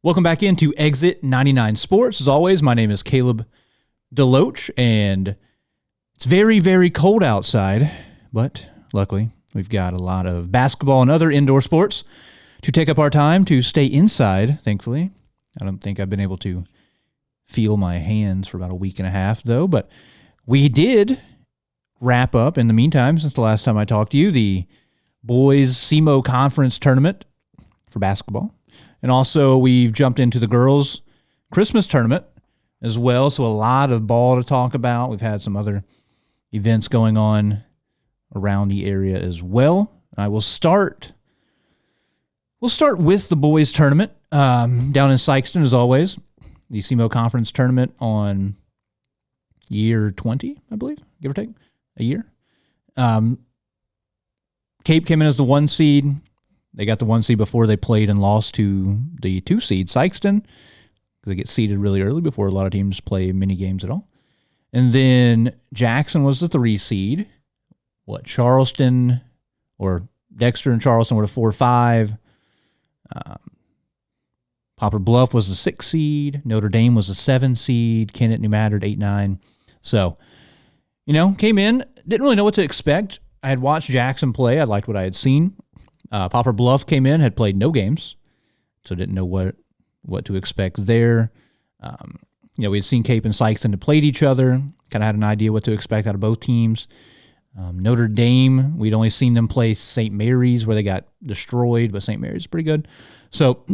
Welcome back into Exit 99 Sports. As always, my name is Caleb Deloach, and it's very, very cold outside, but luckily we've got a lot of basketball and other indoor sports to take up our time to stay inside, thankfully. I don't think I've been able to feel my hands for about a week and a half, though, but we did wrap up, in the meantime, since the last time I talked to you, the Boys SEMO Conference Tournament for basketball. And also, we've jumped into the girls' Christmas tournament as well, so a lot of ball to talk about. We've had some other events going on around the area as well. I will start. We'll start with the boys' tournament down in Sikeston, as always. The SEMO Conference Tournament on year 20, I believe, give or take, a year. Cape came in as the 1 seed. They got the 1 seed before they played and lost to the 2 seed, Sikeston, because they get seeded really early before a lot of teams play mini games at all. And then Jackson was the 3 seed. Charleston, or Dexter and Charleston were the 4-5. Poplar Bluff was the 6 seed. Notre Dame was the 7 seed. Kennett, New Madrid, 8-9. So, came in, didn't really know what to expect. I had watched Jackson play. I liked what I had seen. Poplar Bluff came in, had played no games, so didn't know what to expect there. We had seen Cape and Sikeston had played each other, kind of had an idea what to expect out of both teams. Notre Dame, we'd only seen them play St. Mary's, where they got destroyed, but St. Mary's is pretty good. So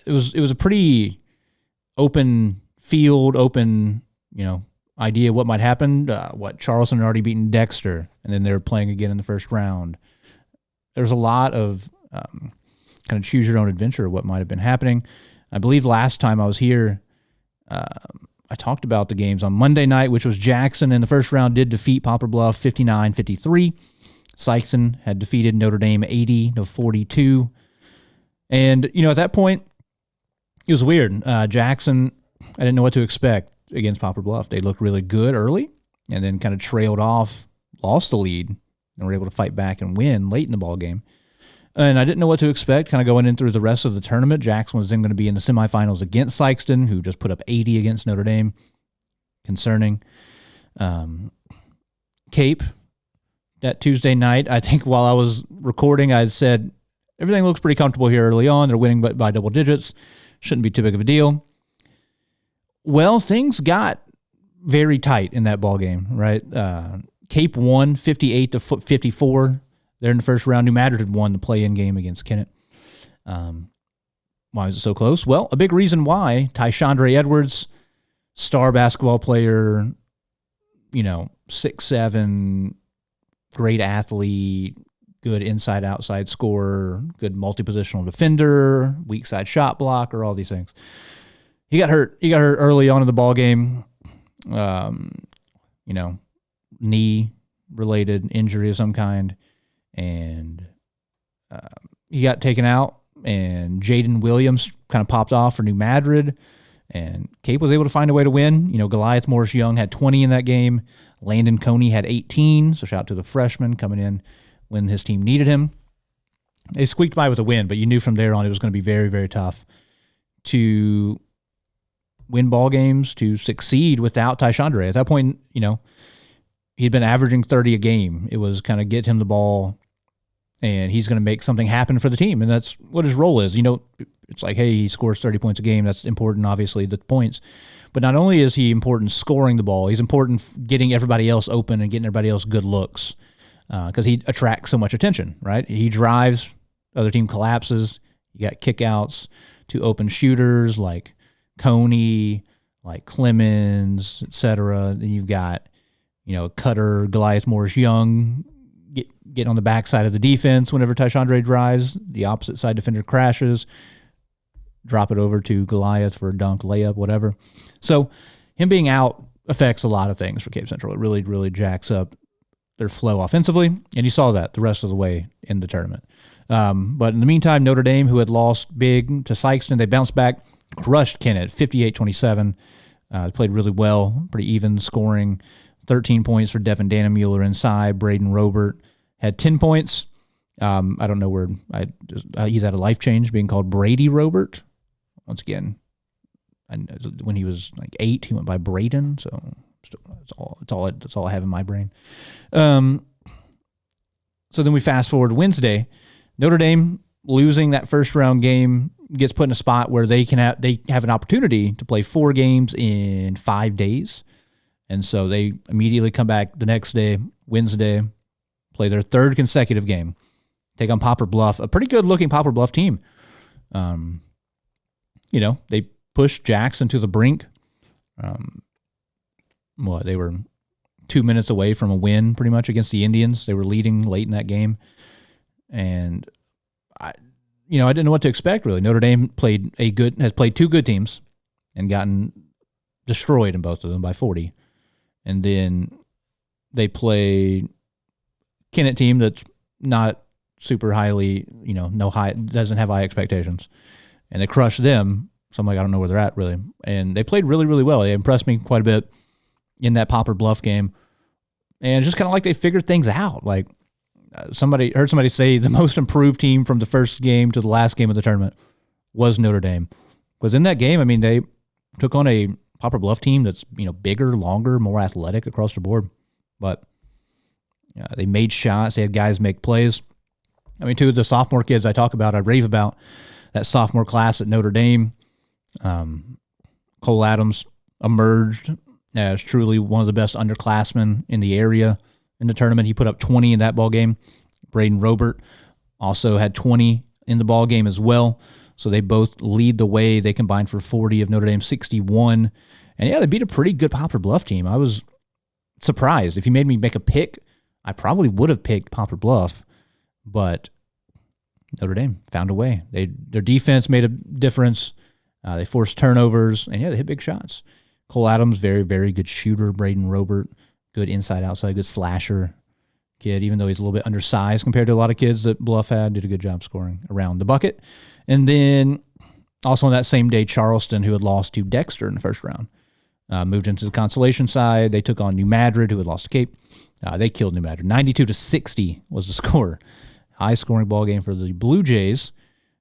it was a pretty open field, idea what might happen. Charleston had already beaten Dexter, and then they were playing again in the first round. There's a lot of kind of choose your own adventure of what might have been happening. I believe last time I was here, I talked about the games on Monday night, which was Jackson in the first round did defeat Poplar Bluff 59-53. Sikeston had defeated Notre Dame 80-42. And, at that point, it was weird. Jackson, I didn't know what to expect against Poplar Bluff. They looked really good early and then kind of trailed off, lost the lead, and were able to fight back and win late in the ball game. And I didn't know what to expect kind of going in through the rest of the tournament. Jackson was then going to be in the semifinals against Sikeston, who just put up 80 against Notre Dame. Concerning. Cape, that Tuesday night, I think while I was recording, I said, everything looks pretty comfortable here early on. They're winning by double digits. Shouldn't be too big of a deal. Well, things got very tight in that ball game, right? Cape won 58-54. They're in the first round. New Madrid had won the play-in game against Kennett. Why was it so close? Well, a big reason why, Tyseandre Edwards, star basketball player, 6'7", great athlete, good inside-outside scorer, good multi-positional defender, weak side shot blocker, all these things. He got hurt. He got hurt early on in the ball game. Knee-related injury of some kind. And he got taken out, and Jaden Williams kind of popped off for New Madrid, and Cape was able to find a way to win. Goliath Morris Young had 20 in that game. Landon Coney had 18, so shout out to the freshman coming in when his team needed him. They squeaked by with a win, but you knew from there on it was going to be very, very tough to win ball games, to succeed without Tyseandre. At that point, he'd been averaging 30 a game. It was kind of get him the ball, and he's going to make something happen for the team, and that's what his role is. It's like, hey, he scores 30 points a game. That's important, obviously, the points. But not only is he important scoring the ball, he's important getting everybody else open and getting everybody else good looks because he attracts so much attention, right? He drives, other team collapses. You got kickouts to open shooters like Coney, like Clemens, etc. Then you've got, Cutter, Goliath Morris Young, get on the backside of the defense whenever Tyseandre drives. The opposite side defender crashes. Drop it over to Goliath for a dunk, layup, whatever. So him being out affects a lot of things for Cape Central. It really, really jacks up their flow offensively, and you saw that the rest of the way in the tournament. But in the meantime, Notre Dame, who had lost big to Sikeston, they bounced back, crushed Kennett 58-27. Played really well, pretty even scoring. 13 points for Devin Danamuller inside. Braden Robert had 10 points. I don't know where he's had a life change being called Brady Robert. once again, when he was like 8, he went by Braden. So that's all I have in my brain. So then we fast forward Wednesday. Notre Dame losing that first round game gets put in a spot where they have an opportunity to play 4 games in 5 days. And so they immediately come back the next day, Wednesday, play their 3rd consecutive game, take on Poplar Bluff, a pretty good-looking Poplar Bluff team. They pushed Jackson to the brink. They were 2 minutes away from a win pretty much against the Indians. They were leading late in that game. And I didn't know what to expect, really. Notre Dame has played 2 good teams and gotten destroyed in both of them by 40. And then they play Kennett team that's not super highly, doesn't have high expectations. And they crushed them. So I'm like, I don't know where they're at, really. And they played really, really well. They impressed me quite a bit in that Poplar Bluff game. And it's just kind of like they figured things out. Like, heard somebody say the most improved team from the first game to the last game of the tournament was Notre Dame. Because in that game, they took on a Poplar Bluff team that's, bigger, longer, more athletic across the board. But they made shots. They had guys make plays. 2 of the sophomore kids I rave about that sophomore class at Notre Dame. Cole Adams emerged as truly one of the best underclassmen in the area in the tournament. He put up 20 in that ball game. Braden Robert also had 20 in the ball game as well. So they both lead the way. They combined for 40 of Notre Dame's 61. And yeah, they beat a pretty good Poplar Bluff team. I was surprised. If you made me make a pick, I probably would have picked Poplar Bluff, but Notre Dame found a way. Their defense made a difference. They forced turnovers, and they hit big shots. Cole Adams, very, very good shooter. Braden Robert, good inside, outside, good slasher kid, even though he's a little bit undersized compared to a lot of kids that Bluff had, did a good job scoring around the bucket. And then also on that same day, Charleston, who had lost to Dexter in the first round, moved into the consolation side. They took on New Madrid, who had lost to Cape. They killed New Madrid. 92-60 was the score. High scoring ball game for the Blue Jays,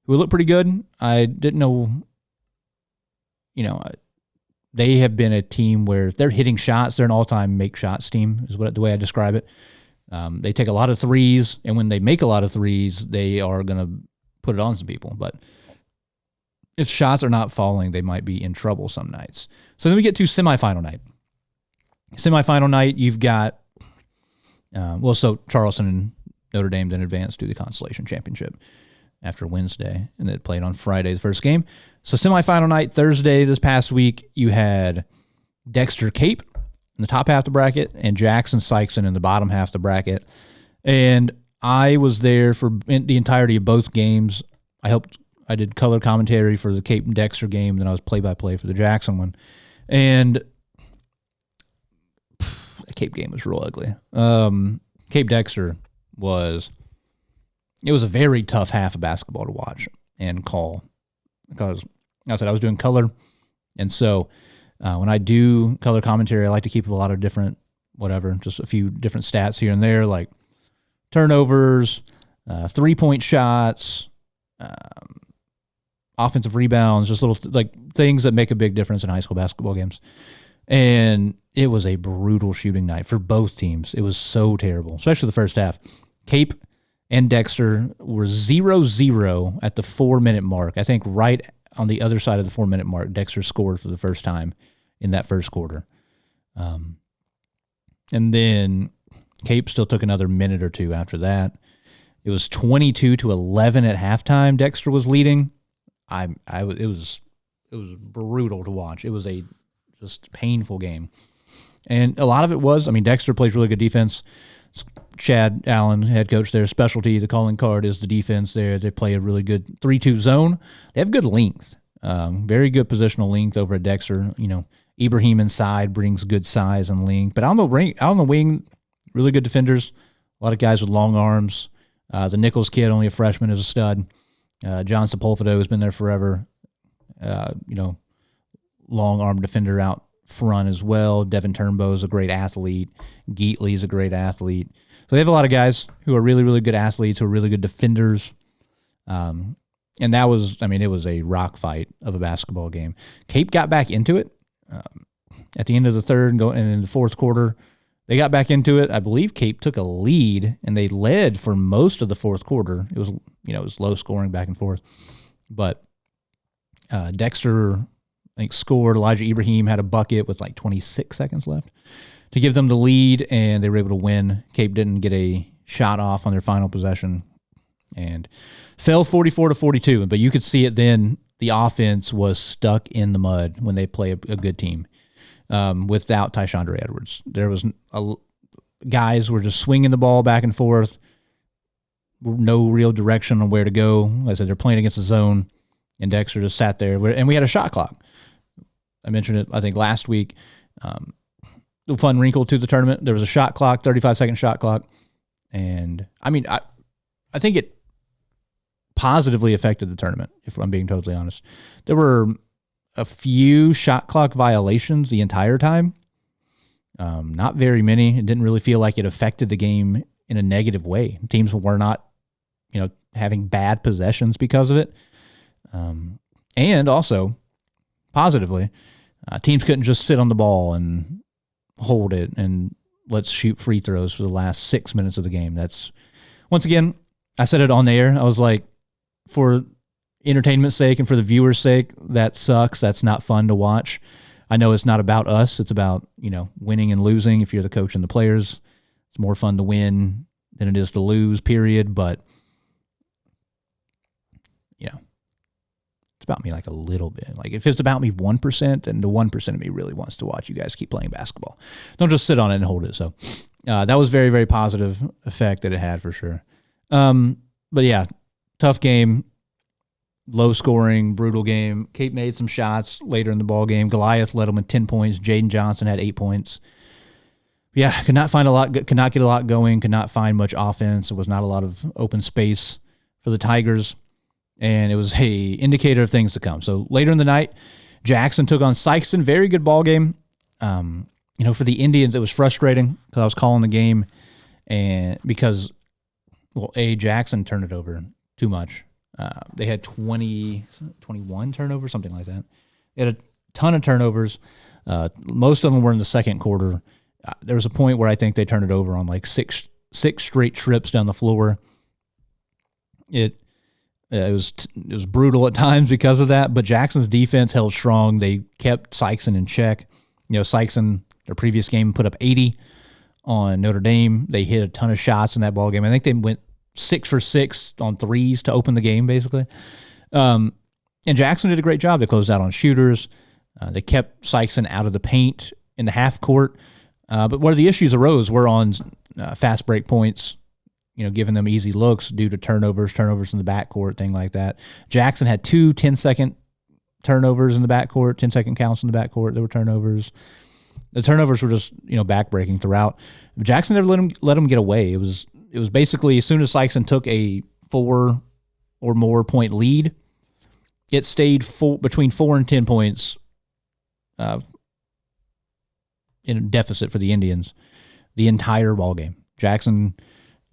who looked pretty good. I didn't know, they have been a team where they're hitting shots. They're an all-time make shots team, is the way I describe it. They take a lot of threes, and when they make a lot of threes, they are going to put it on some people. But if shots are not falling, they might be in trouble some nights. So then we get to semifinal night. Semifinal night, you've got, so Charleston and Notre Dame then advanced to the Consolation Championship after Wednesday, and it played on Friday, the first game. So semifinal night, Thursday this past week, you had Dexter Cape in the top half of the bracket and Jackson Sykeston in the bottom half of the bracket. And I was there for the entirety of both games. I did color commentary for the Cape and Dexter game, then I was play-by-play for the Jackson one. And the Cape game was real ugly. Cape Dexter was a very tough half of basketball to watch and call, because I was doing color. And so when I do color commentary, I like to keep a lot of different, just a few different stats here and there, like turnovers, 3-point shots, offensive rebounds, just little things that make a big difference in high school basketball games. And it was a brutal shooting night for both teams. It was so terrible, especially the first half. Cape and Dexter were 0-0 at the 4-minute mark. I think right on the other side of the 4-minute mark, Dexter scored for the first time in that first quarter. And then Cape still took another minute or two after that. It was 22-11 at halftime. Dexter was leading. It was brutal to watch. It was a just painful game. And a lot of it was, Dexter plays really good defense. Chad Allen, head coach there, specialty, the calling card is the defense there. They play a really good 3-2 zone. They have good length, very good positional length over at Dexter. Ibrahim inside brings good size and length. But out on the wing, really good defenders, a lot of guys with long arms. The Nichols kid, only a freshman, is a stud. John Sepulvedo has been there forever. Long arm defender out front as well. Devin Turnbow is a great athlete. Geatley is a great athlete. So they have a lot of guys who are really, really good athletes, who are really good defenders. And that was, it was a rock fight of a basketball game. Cape got back into it at the end of the third and in the fourth quarter. They got back into it. I believe Cape took a lead, and they led for most of the fourth quarter. It was, it was low scoring back and forth. But Dexter, I think, scored. Elijah Ibrahim had a bucket with like 26 seconds left to give them the lead, and they were able to win. Cape didn't get a shot off on their final possession and fell 44-42. But you could see it then. The offense was stuck in the mud when they play a good team without Tyseandre Edwards. There was guys were just swinging the ball back and forth, no real direction on where to go. Like I said, they're playing against the zone, and Dexter just sat there. And we had a shot clock. I mentioned it, I think, last week. The fun wrinkle to the tournament, there was a shot clock, 35-second shot clock. And, I think it positively affected the tournament, if I'm being totally honest. There were a few shot clock violations the entire time. Not very many. It didn't really feel like it affected the game in a negative way. Teams were not, having bad possessions because of it. And also, positively, teams couldn't just sit on the ball and hold it and let's shoot free throws for the last 6 minutes of the game. That's, once again, I said it on the air. I was like, for entertainment's sake and for the viewer's sake, that sucks. That's not fun to watch. I know it's not about us. It's about, winning and losing. If you're the coach and the players, it's more fun to win than it is to lose, period. But, it's about me like a little bit. Like if it's about me 1%, then the 1% of me really wants to watch you guys keep playing basketball. Don't just sit on it and hold it. So that was very, very positive effect that it had for sure. But yeah, tough game, low scoring, brutal game. Cape made some shots later in the ball game. Goliath led them with 10 points. Jaden Johnson had 8 points. Yeah, could not get a lot going, could not find much offense. There was not a lot of open space for the Tigers, and it was a indicator of things to come. So later in the night, Jackson took on Sykeston. Very good ball game. For the Indians, it was frustrating because I was calling the game, and because, Jackson turned it over too much. They had 21 turnovers, something like that. They had a ton of turnovers. Most of them were in the second quarter. There was a point where I think they turned it over on like six straight trips down the floor. It was brutal at times because of that, but Jackson's defense held strong. They kept Sykeston in check. Sykeston, their previous game, put up 80 on Notre Dame. They hit a ton of shots in that ball game. I think they went 6 for 6 on threes to open the game, basically. And Jackson did a great job. They closed out on shooters. They kept Sykeston out of the paint in the half court. But where the issues arose were on fast break points, giving them easy looks due to turnovers in the backcourt, thing like that. Jackson had 2 10-second turnovers in the backcourt, 10-second counts in the backcourt. There were turnovers. The turnovers were just, backbreaking throughout. Jackson never let them get away. It was basically as soon as Sykeston took a 4 or more point lead, it stayed between 4 and 10 points in a deficit for the Indians the entire ball game. Jackson,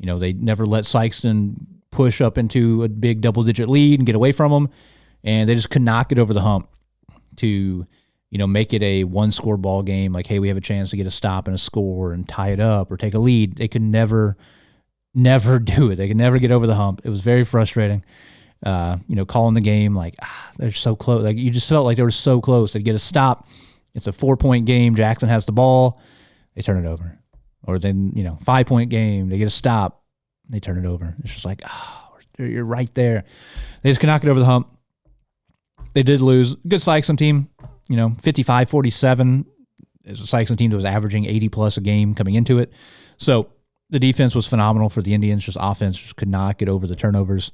they never let Sykeston push up into a big double-digit lead and get away from them, and they just could not get over the hump to, make it a one-score ball game. Like, hey, we have a chance to get a stop and a score and tie it up or take a lead. They could never do it. They could never get over the hump. It was very frustrating. Calling the game like, they're so close. Like, you just felt like they were so close. They'd get a stop. It's a 4-point game. Jackson has the ball. They turn it over. Or then, 5-point game. They get a stop. They turn it over. It's just like, you're right there. They just could not get over the hump. They did lose. Good Sykeston team. 55-47. It's a Sykeston team that was averaging 80-plus a game coming into it. So the defense was phenomenal for the Indians. Just offense just could not get over the turnovers.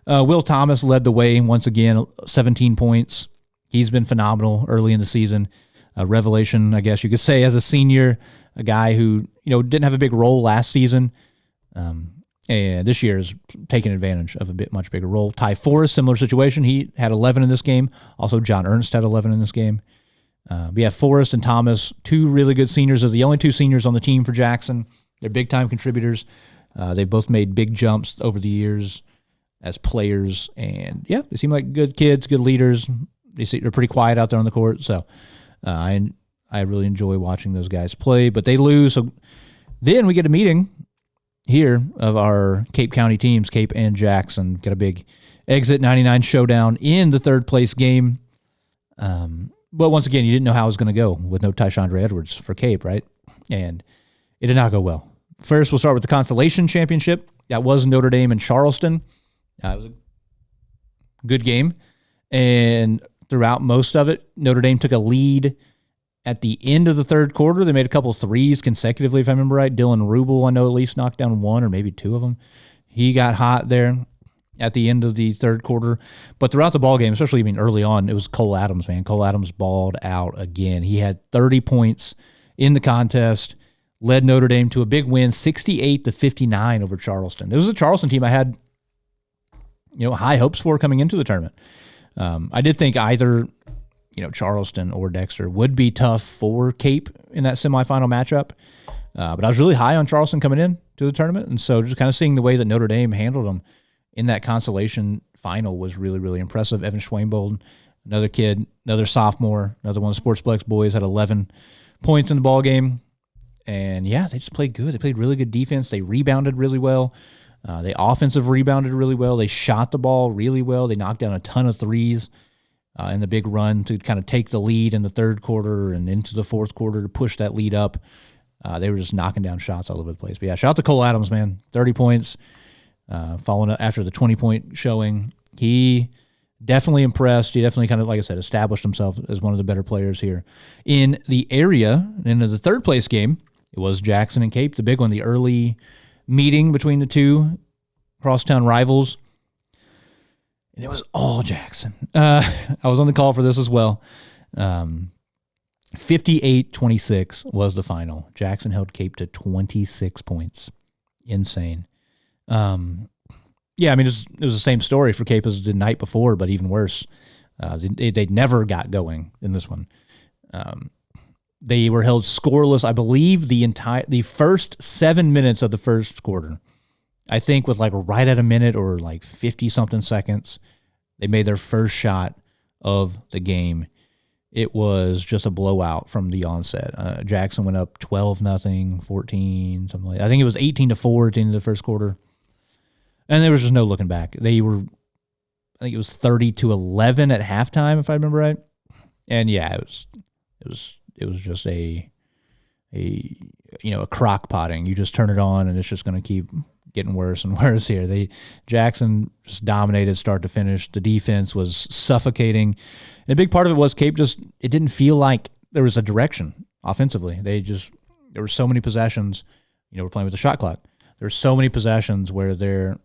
Will Thomas led the way once again, 17 points. He's been phenomenal early in the season. Revelation, I guess you could say, as a senior, a guy who didn't have a big role last season, and this year is taking advantage of a much bigger role. Ty Forrest, similar situation. He had 11 in this game. Also, John Ernst had 11 in this game. We have Forrest and Thomas, 2 really good seniors. They're the only 2 seniors on the team for Jackson. They're big-time contributors. They've both made big jumps over the years as players. And, yeah, they seem like good kids, good leaders. They're pretty quiet out there on the court. So I really enjoy watching those guys play. But they lose. So then we get a meeting here of our Cape County teams, Cape and Jackson. Got a big exit 99 showdown in the third place game. But once again, you didn't know how it was going to go with no Tyseandre Edwards for Cape, right? And it did not go well. First, we'll start with the Consolation Championship. That was Notre Dame and Charleston. It was a good game. And throughout most of it, Notre Dame took a lead at the end of the third quarter. They made a couple threes consecutively, if I remember right. Dylan Rubel, I know, at least knocked down one or maybe two of them. He got hot there at the end of the third quarter. But throughout the ball game, especially early on, it was Cole Adams, man. Cole Adams balled out again. He had 30 points in the contest, led Notre Dame to a big win, 68-59 over Charleston. This was a Charleston team I had, high hopes for coming into the tournament. I did think either, Charleston or Dexter would be tough for Cape in that semifinal matchup. But I was really high on Charleston coming in to the tournament. And so just kind of seeing the way that Notre Dame handled them in that consolation final was really, really impressive. Evan Schwainbold, another kid, another sophomore, another one of the Sportsplex boys, had 11 points in the ball game. And, yeah, they just played good. They played really good defense. They rebounded really well. They offensive rebounded really well. They shot the ball really well. They knocked down a ton of threes in the big run to kind of take the lead in the third quarter and into the fourth quarter to push that lead up. They were just knocking down shots all over the place. But, yeah, shout out to Cole Adams, man. 30 points. Following up after the 20-point showing. He definitely impressed. He definitely kind of, like I said, established himself as one of the better players here in the area. And in the third place game, it was Jackson and Cape, the big one, the early meeting between the two crosstown rivals. And it was all Jackson. I was on the call for this as well. 58-26 was the final. Jackson held Cape to 26 points. Insane. Yeah, it was the same story for Cape as the night before, but even worse. They never got going in this one. They were held scoreless, I believe, the first 7 minutes of the first quarter. I think with right at a minute or 50-something seconds, they made their first shot of the game. It was just a blowout from the onset. Jackson went up 12-0, 14, something like that. I think it was 18-4 at the end of the first quarter. And there was just no looking back. They were, I think it was 30-11 at halftime, if I remember right. And yeah, it was just a crock potting. You just turn it on and it's just going to keep getting worse and worse here. Jackson just dominated start to finish. The defense was suffocating. And a big part of it was Cape it didn't feel like there was a direction offensively. There were so many possessions, we're playing with the shot clock. There's so many possessions where they're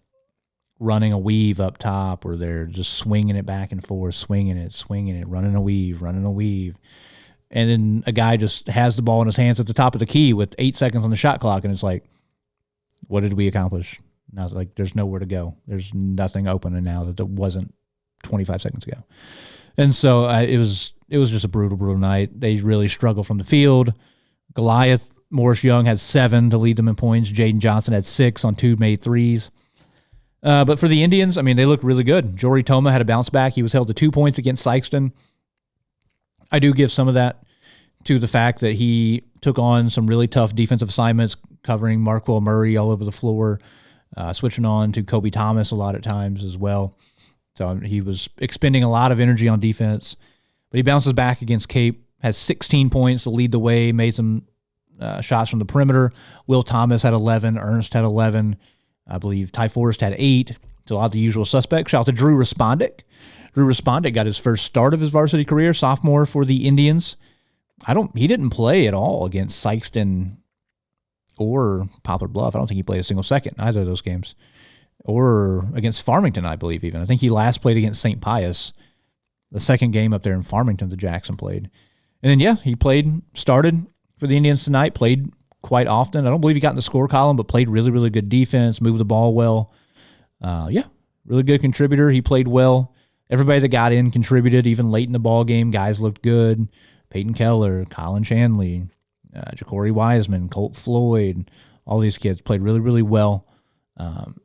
running a weave up top, or they're just swinging it back and forth, swinging it, running a weave. And then a guy just has the ball in his hands at the top of the key with 8 seconds on the shot clock, and it's like, what did we accomplish? Now, there's nowhere to go. There's nothing open, and now that there wasn't 25 seconds ago. And so it was just a brutal night. They really struggled from the field. Goliath, Morris Young had 7 to lead them in points. Jaden Johnson had 6 on 2 made threes. But for the Indians, they looked really good. Jory Toma had a bounce back. He was held to 2 points against Sykeston. I do give some of that to the fact that he took on some really tough defensive assignments, covering Marquell Murray all over the floor, switching on to Kobe Thomas a lot of times as well. So he was expending a lot of energy on defense. But he bounces back against Cape, has 16 points to lead the way, made some shots from the perimeter. Will Thomas had 11. Ernst had 11. I believe Ty Forrest had 8. So a lot of the usual suspects. Shout out to Drew Respondic. Drew Respondic got his first start of his varsity career, sophomore for the Indians. He didn't play at all against Sykeston or Poplar Bluff. I don't think he played a single second in either of those games. Or against Farmington, I believe even. I think he last played against St. Pius, the second game up there in Farmington that Jackson played. And then, yeah, he started for the Indians tonight, played quite often. I don't believe he got in the score column, but played really, really good defense, moved the ball well. Yeah, really good contributor. He played well. Everybody that got in contributed, even late in the ball game. Guys looked good. Peyton Keller, Colin Shanley, Ja'Cory Wiseman, Colt Floyd, all these kids played really, really well.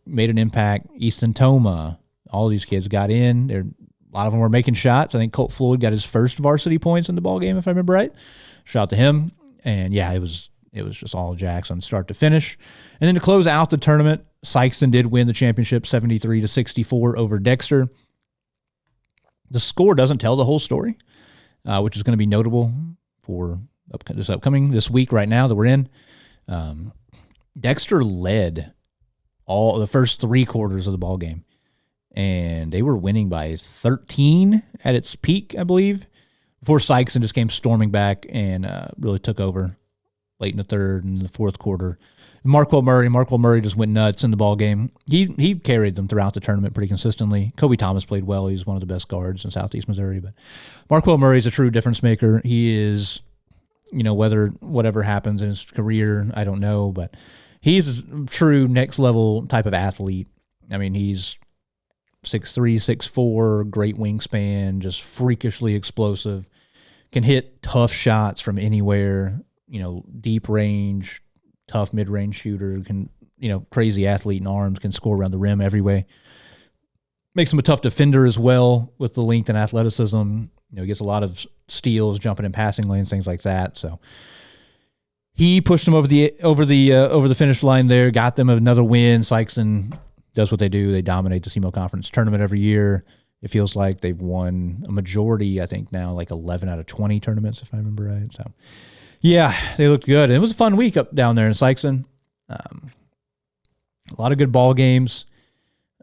Made an impact. Easton Toma, All these kids got in. A lot of them were making shots. I think Colt Floyd got his first varsity points in the ball game, if I remember right. Shout out to him. And yeah, it was just all Jackson start to finish. And then to close out the tournament, Sikeston did win the championship 73-64 over Dexter. The score doesn't tell the whole story, which is going to be notable for this week right now that we're in. Dexter led all the first 3 quarters of the ball game, and they were winning by 13 at its peak, I believe, before Sikeston just came storming back and really took over late in the third and the fourth quarter. Marquel Murray just went nuts in the ball game. He carried them throughout the tournament pretty consistently. Kobe Thomas played well. He's one of the best guards in Southeast Missouri. But Marquel Murray is a true difference maker. He is, whatever happens in his career, I don't know, but he's a true next level type of athlete. I mean, he's 6'3", 6'4", great wingspan, just freakishly explosive, can hit tough shots from anywhere, deep range, tough mid-range shooter, can, crazy athlete in arms, can score around the rim every way. Makes him a tough defender as well with the length and athleticism. He gets a lot of steals, jumping in passing lanes, things like that. So he pushed him over the finish line there, got them another win. Sikeston does what they do. They dominate the SEMO Conference Tournament every year. It feels like they've won a majority, I think now, like 11 out of 20 tournaments, if I remember right. So yeah, they looked good. It was a fun week up down there in Sikeston. A lot of good ball games.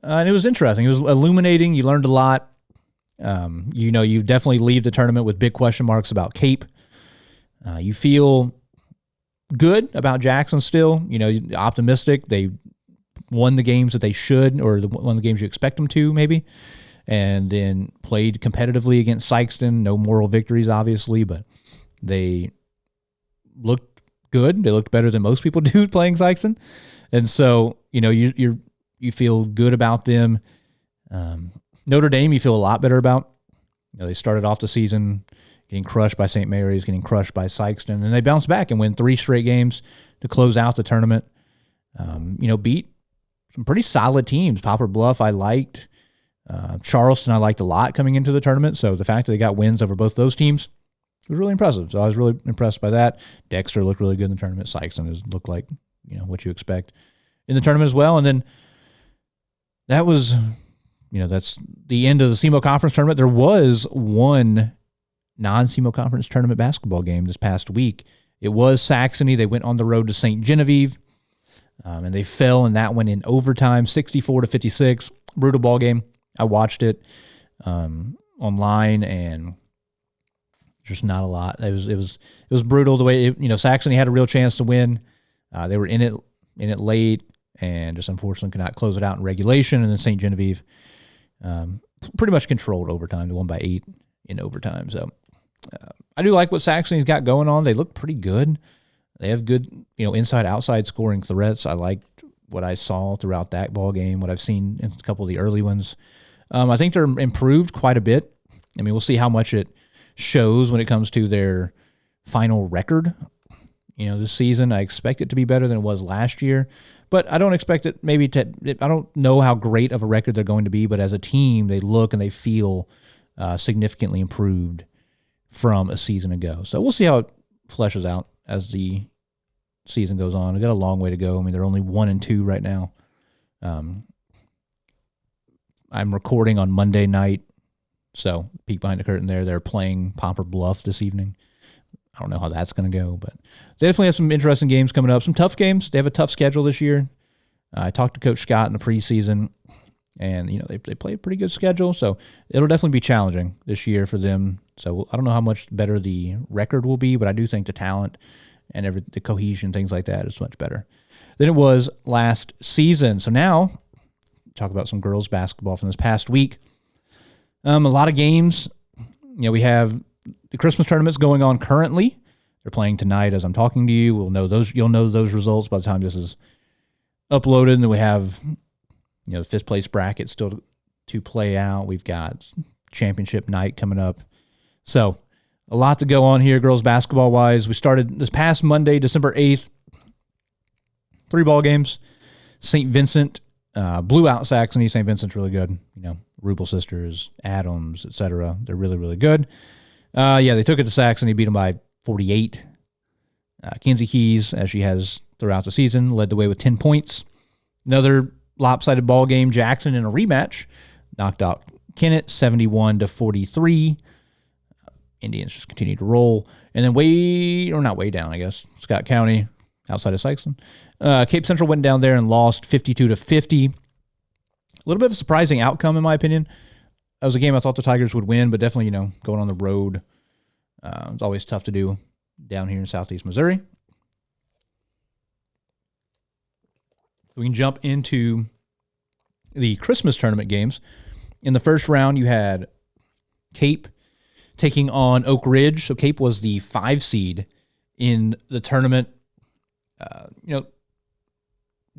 And it was interesting. It was illuminating. You learned a lot. You definitely leave the tournament with big question marks about Cape. You feel good about Jackson still. Optimistic. They won the games that they should, or won the games you expect them to, maybe. And then played competitively against Sikeston. No moral victories, obviously, but they looked good. They looked better than most people do playing Sikeston. And so, you feel good about them. Notre Dame, you feel a lot better about. They started off the season getting crushed by St. Mary's, getting crushed by Sikeston, and they bounced back and win 3 straight games to close out the tournament. Beat some pretty solid teams. Poplar Bluff, I liked. Charleston, I liked a lot coming into the tournament. So the fact that they got wins over both those teams was really impressive. So I was really impressed by that. Dexter looked really good in the tournament. Sikeston looked like, what you expect in the tournament as well. And then that was, that's the end of the SEMO Conference Tournament. There was one non-SEMO Conference Tournament basketball game this past week. It was Saxony. They went on the road to St. Genevieve, and they fell in that one in overtime, 64-56. Brutal ball game. I watched it online, and just not a lot. It was brutal the way Saxony had a real chance to win. They were in it late, and just unfortunately could not close it out in regulation. And then St. Genevieve pretty much controlled overtime. They won by 8 in overtime. So I do like what Saxony's got going on. They look pretty good. They have good, inside-outside scoring threats. I liked what I saw throughout that ball game, what I've seen in a couple of the early ones. I think they're improved quite a bit. I mean, we'll see how much it shows when it comes to their final record. This season, I expect it to be better than it was last year, but I don't expect it I don't know how great of a record they're going to be, but as a team, they look and they feel significantly improved from a season ago. So we'll see how it fleshes out as the season goes on. They've got a long way to go. I mean, they're only 1-2 right now. I'm recording on Monday night, so peek behind the curtain there. They're playing Poplar Bluff this evening. I don't know how that's going to go, but they definitely have some interesting games coming up. Some tough games. They have a tough schedule this year. I talked to Coach Scott in the preseason, and they play a pretty good schedule, so it'll definitely be challenging this year for them. So I don't know how much better the record will be, but I do think the talent and the cohesion, things like that, is much better than it was last season. So now, talk about some girls basketball from this past week. A lot of games. We have the Christmas tournaments going on currently. They're playing tonight as I'm talking to you. You'll know those results by the time this is uploaded. And then we have, the fifth place bracket still to play out. We've got championship night coming up. So a lot to go on here, girls basketball wise. We started this past Monday, December 8th, 3 ball games. St. Vincent blew out Saxony. St. Vincent's really good. Rubel sisters, Adams, etc. They're really, really good. They took it to Saxony, beat them by 48. Kinsey Keys, as she has throughout the season, led the way with 10 points. Another lopsided ball game. Jackson in a rematch knocked out Kennett 71-43. Indians just continue to roll. And then not way down, I guess, Scott County, outside of Sykeston. Cape Central went down there and lost 52-50. A little bit of a surprising outcome, in my opinion. That was a game I thought the Tigers would win, but definitely, going on the road, it's always tough to do down here in Southeast Missouri. We can jump into the Christmas tournament games. In the first round, you had Cape taking on Oak Ridge. So Cape was the 5 seed in the tournament.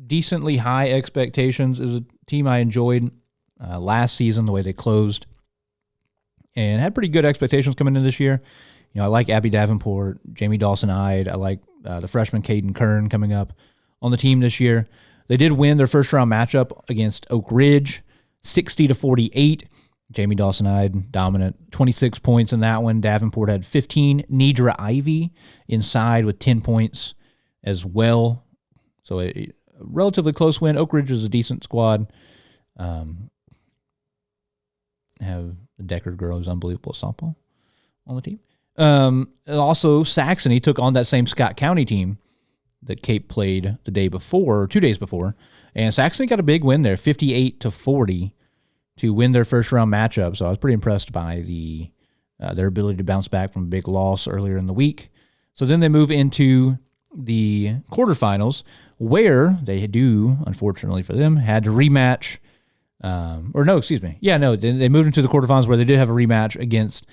Decently high expectations. Is a team I enjoyed last season, the way they closed, and had pretty good expectations coming in this year. I like Abby Davenport, Jamie Dawson-Ide. I like the freshman Caden Kern coming up on the team this year. They did win their first round matchup against Oak Ridge, 60-48. Jamie Dawson-Ide dominant, 26 points in that one. Davenport had 15. Nidra Ivy inside with 10 points as well. So a relatively close win. Oak Ridge is a decent squad. Have the Deckard girl who's unbelievable at softball on the team. Also, Saxony took on that same Scott County team that Cape played the day before, or 2 days before. And Saxony got a big win there, 58-40, to win their first round matchup. So I was pretty impressed by their ability to bounce back from a big loss earlier in the week. So then they move into the quarterfinals, where they do, unfortunately for them, had to rematch. They moved into the quarterfinals where they did have a rematch against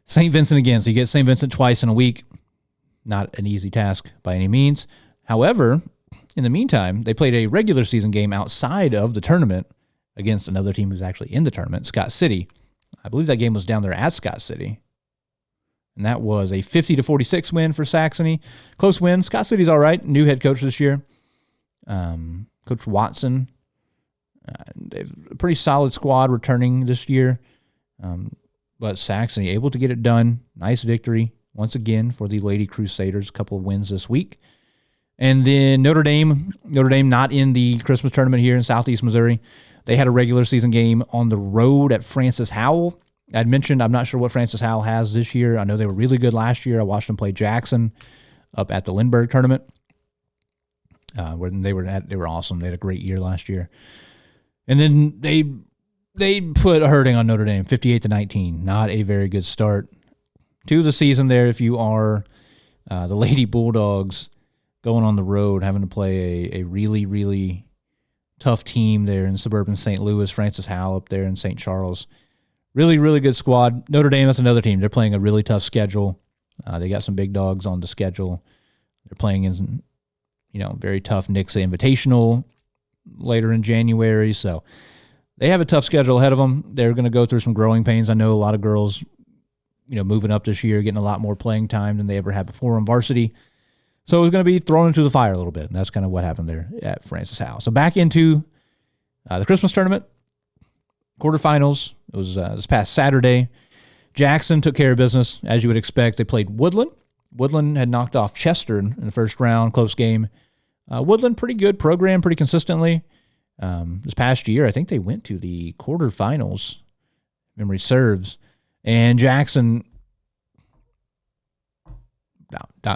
St. Vincent again. So you get St. Vincent twice in a week. Not an easy task by any means. However, in the meantime, they played a regular season game outside of the tournament against another team who's actually in the tournament, Scott City. I believe that game was down there at Scott City. And that was a 50-46 win for Saxony. Close win. Scott City's all right. New head coach this year. Coach Watson. They have a pretty solid squad returning this year. But Saxony able to get it done. Nice victory once again for the Lady Crusaders. A couple of wins this week. And then Notre Dame not in the Christmas tournament here in Southeast Missouri. They had a regular season game on the road at Francis Howell. I'd mentioned I'm not sure what Francis Howell has this year. I know they were really good last year. I watched them play Jackson up at the Lindbergh tournament. Where they were awesome. They had a great year last year. And then they put a hurting on Notre Dame, 58-19. Not a very good start to the season there if you are the Lady Bulldogs going on the road, having to play a really, really tough team there in suburban St. Louis, Francis Howell up there in St. Charles. Really, really good squad. Notre Dame, that's another team. They're playing a really tough schedule. They got some big dogs on the schedule. They're playing in, very tough Nixa Invitational later in January. So they have a tough schedule ahead of them. They're going to go through some growing pains. I know a lot of girls, moving up this year, getting a lot more playing time than they ever had before on varsity. So it was going to be thrown into the fire a little bit, and that's kind of what happened there at Francis Howell. So back into the Christmas tournament, quarterfinals. It was this past Saturday. Jackson took care of business, as you would expect. They played Woodland. Woodland had knocked off Chester in the first round, close game. Woodland, pretty good program, pretty consistently. This past year, I think they went to the quarterfinals, memory serves. And Jackson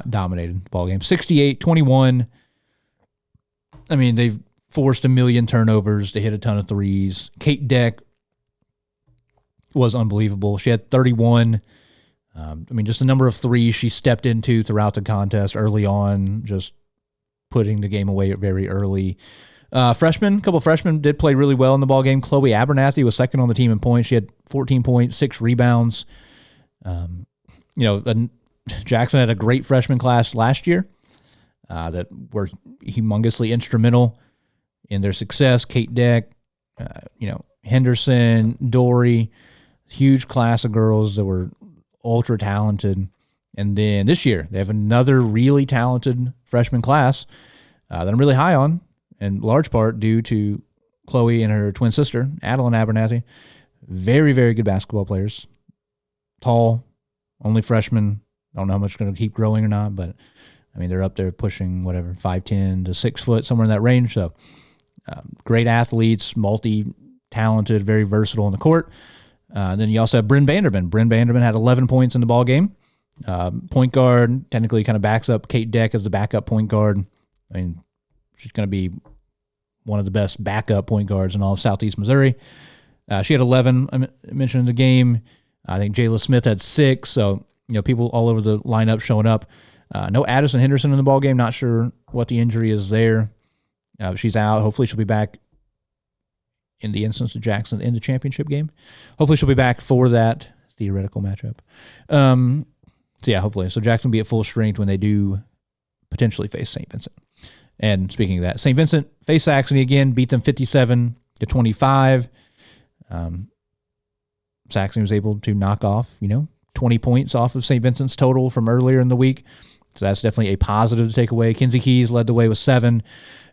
dominated the ball game. 68-21. I mean, they've forced a million turnovers. They hit a ton of threes. Kate Deck was unbelievable. She had 31. Just the number of threes she stepped into throughout the contest early on, just putting the game away very early. A couple of freshmen did play really well in the ball game. Chloe Abernathy was second on the team in points. She had 14 points, 6 rebounds. Jackson had a great freshman class last year that were humongously instrumental in their success. Kate Deck, Henderson, Dory, huge class of girls that were ultra talented. And then this year, they have another really talented freshman class that I'm really high on, in large part due to Chloe and her twin sister, Adeline Abernathy. Very, very good basketball players. Tall, only freshmen. I don't know how much they're going to keep growing or not, but I mean, they're up there pushing 5'10" to 6 foot, somewhere in that range. So great athletes, multi-talented, very versatile on the court. Then you also have Bryn Vanderbilt. Bryn Vanderbilt had 11 points in the ball game. Point guard, technically kind of backs up Kate Deck as the backup point guard. I mean, she's going to be one of the best backup point guards in all of Southeast Missouri. She had 11, I mentioned in the game. I think Jayla Smith had 6. So, people all over the lineup showing up. No Addison Henderson in the ball game. Not sure what the injury is there. She's out. Hopefully she'll be back in the instance of Jackson in the championship game. Hopefully she'll be back for that theoretical matchup. Hopefully. So Jackson will be at full strength when they do potentially face St. Vincent. And speaking of that, St. Vincent faced Saxony again, beat them 57-25. Saxony was able to knock off, 20 points off of St. Vincent's total from earlier in the week. So that's definitely a positive to take away. Kinsey Keys led the way with 7.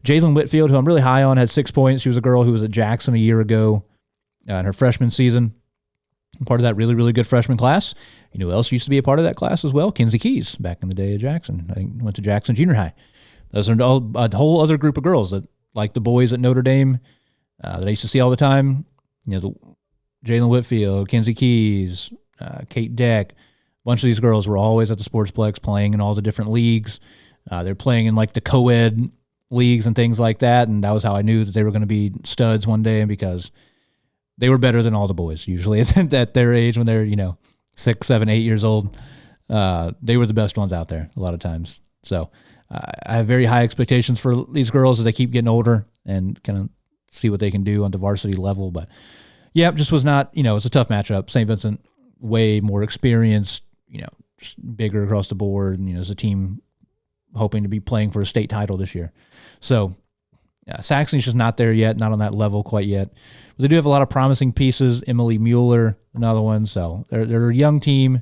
Jalen Whitfield, who I'm really high on, had 6 points. She was a girl who was at Jackson a year ago in her freshman season. Part of that really, really good freshman class. You know who else used to be a part of that class as well? Kinsey Keys, back in the day at Jackson. I think went to Jackson Junior High. Those are a whole other group of girls that, like the boys at Notre Dame, that I used to see all the time. Jalen Whitfield, Kinsey Keys, Kate Deck. A bunch of these girls were always at the Sportsplex playing in all the different leagues. They're playing in like the co-ed leagues and things like that, and that was how I knew that they were going to be studs one day, because they were better than all the boys usually at their age when they're 6, 7, 8 years old. They were the best ones out there a lot of times. So I have very high expectations for these girls as they keep getting older and kind of see what they can do on the varsity level. But yeah, just was not, it's a tough matchup. St. Vincent, way more experienced, just bigger across the board. And, as a team hoping to be playing for a state title this year. So Saxony's just not there yet, not on that level quite yet. But they do have a lot of promising pieces. Emily Mueller, another one. So they're a young team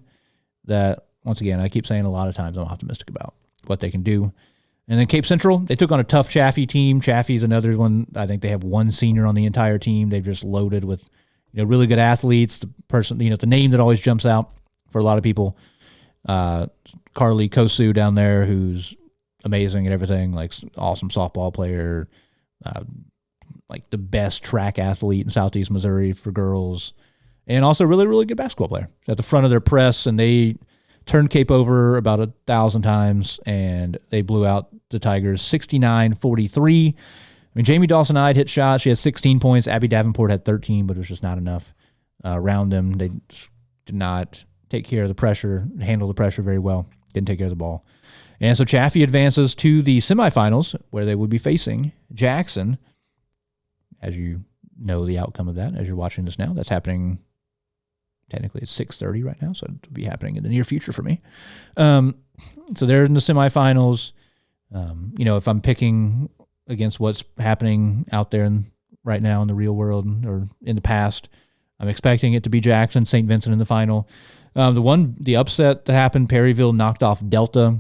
that, once again, I keep saying a lot of times I'm optimistic about what they can do. And then Cape Central, they took on a tough Chaffee team. Chaffee's another one. I think they have one senior on the entire team. They've just loaded with, really good athletes. The person, the name that always jumps out for a lot of people, Carly Kosu down there, who's amazing at everything, like awesome softball player, like the best track athlete in Southeast Missouri for girls, and also really, really good basketball player. At the front of their press, and they turned Cape over about 1,000 times, and they blew out the Tigers 69-43. I mean, Jamie Dawson-Ide hit shots. She had 16 points. Abby Davenport had 13, but it was just not enough around them. They did not take care of the pressure, handle the pressure very well, didn't take care of the ball. And so Chaffee advances to the semifinals, where they would be facing Jackson. As you know the outcome of that, as you're watching this now, that's happening. Technically, it's 6:30 right now, so it'll be happening in the near future for me. So they're in the semifinals. If I'm picking against what's happening out there right now in the real world or in the past, I'm expecting it to be Jackson, St. Vincent in the final. The upset that happened, Perryville knocked off Delta.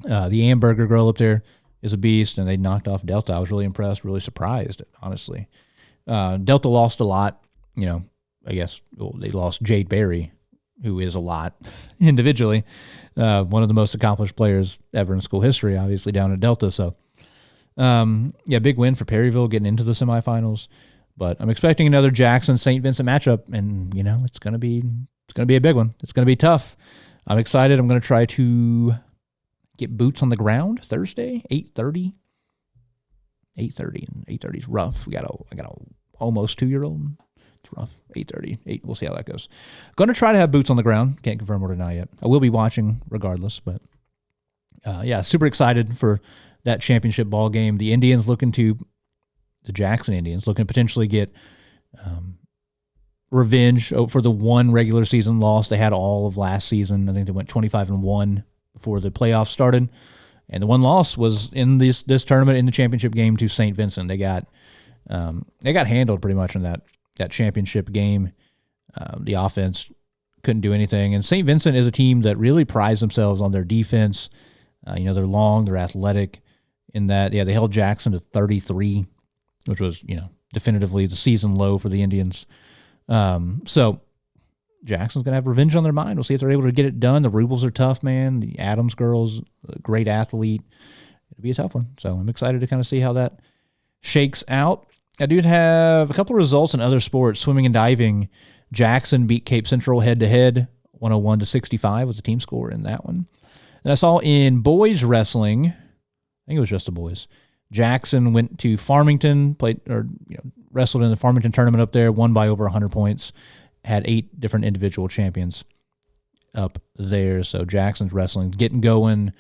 The Amberger girl up there is a beast, and they knocked off Delta. I was really impressed, really surprised, honestly. Delta lost a lot. I guess they lost Jade Berry, who is a lot individually. One of the most accomplished players ever in school history, obviously, down at Delta. So, big win for Perryville getting into the semifinals. But I'm expecting another Jackson-St. Vincent matchup, and, it's going to be a big one. It's going to be tough. I'm excited. I'm going to try to get boots on the ground Thursday, 8:30. 8:30, and 8:30 is rough. I got a almost 2-year-old. It's rough. 8:30. We'll see how that goes. Going to try to have boots on the ground. Can't confirm or deny yet. I will be watching regardless, but super excited for that championship ball game. The Jackson Indians looking to potentially get revenge for the one regular season loss they had all of last season. I think they went 25-1 before the playoffs started, and the one loss was in this tournament in the championship game to St. Vincent. They got handled pretty much in that championship game. The offense couldn't do anything, and St. Vincent is a team that really prides themselves on their defense. They're long, they're athletic. In that, they held Jackson to 33, which was definitively the season low for the Indians. So Jackson's going to have revenge on their mind. We'll see if they're able to get it done. The Rubles are tough, man. The Adams girls, a great athlete. It'll be a tough one. So I'm excited to kind of see how that shakes out. I do have a couple of results in other sports. Swimming and diving. Jackson beat Cape Central head-to-head. 101-65 was the team score in that one. And I saw in boys wrestling, I think it was just the boys, Jackson went to Farmington, wrestled in the Farmington tournament up there, won by over 100 points, had 8 different individual champions up there. So Jackson's wrestling getting going.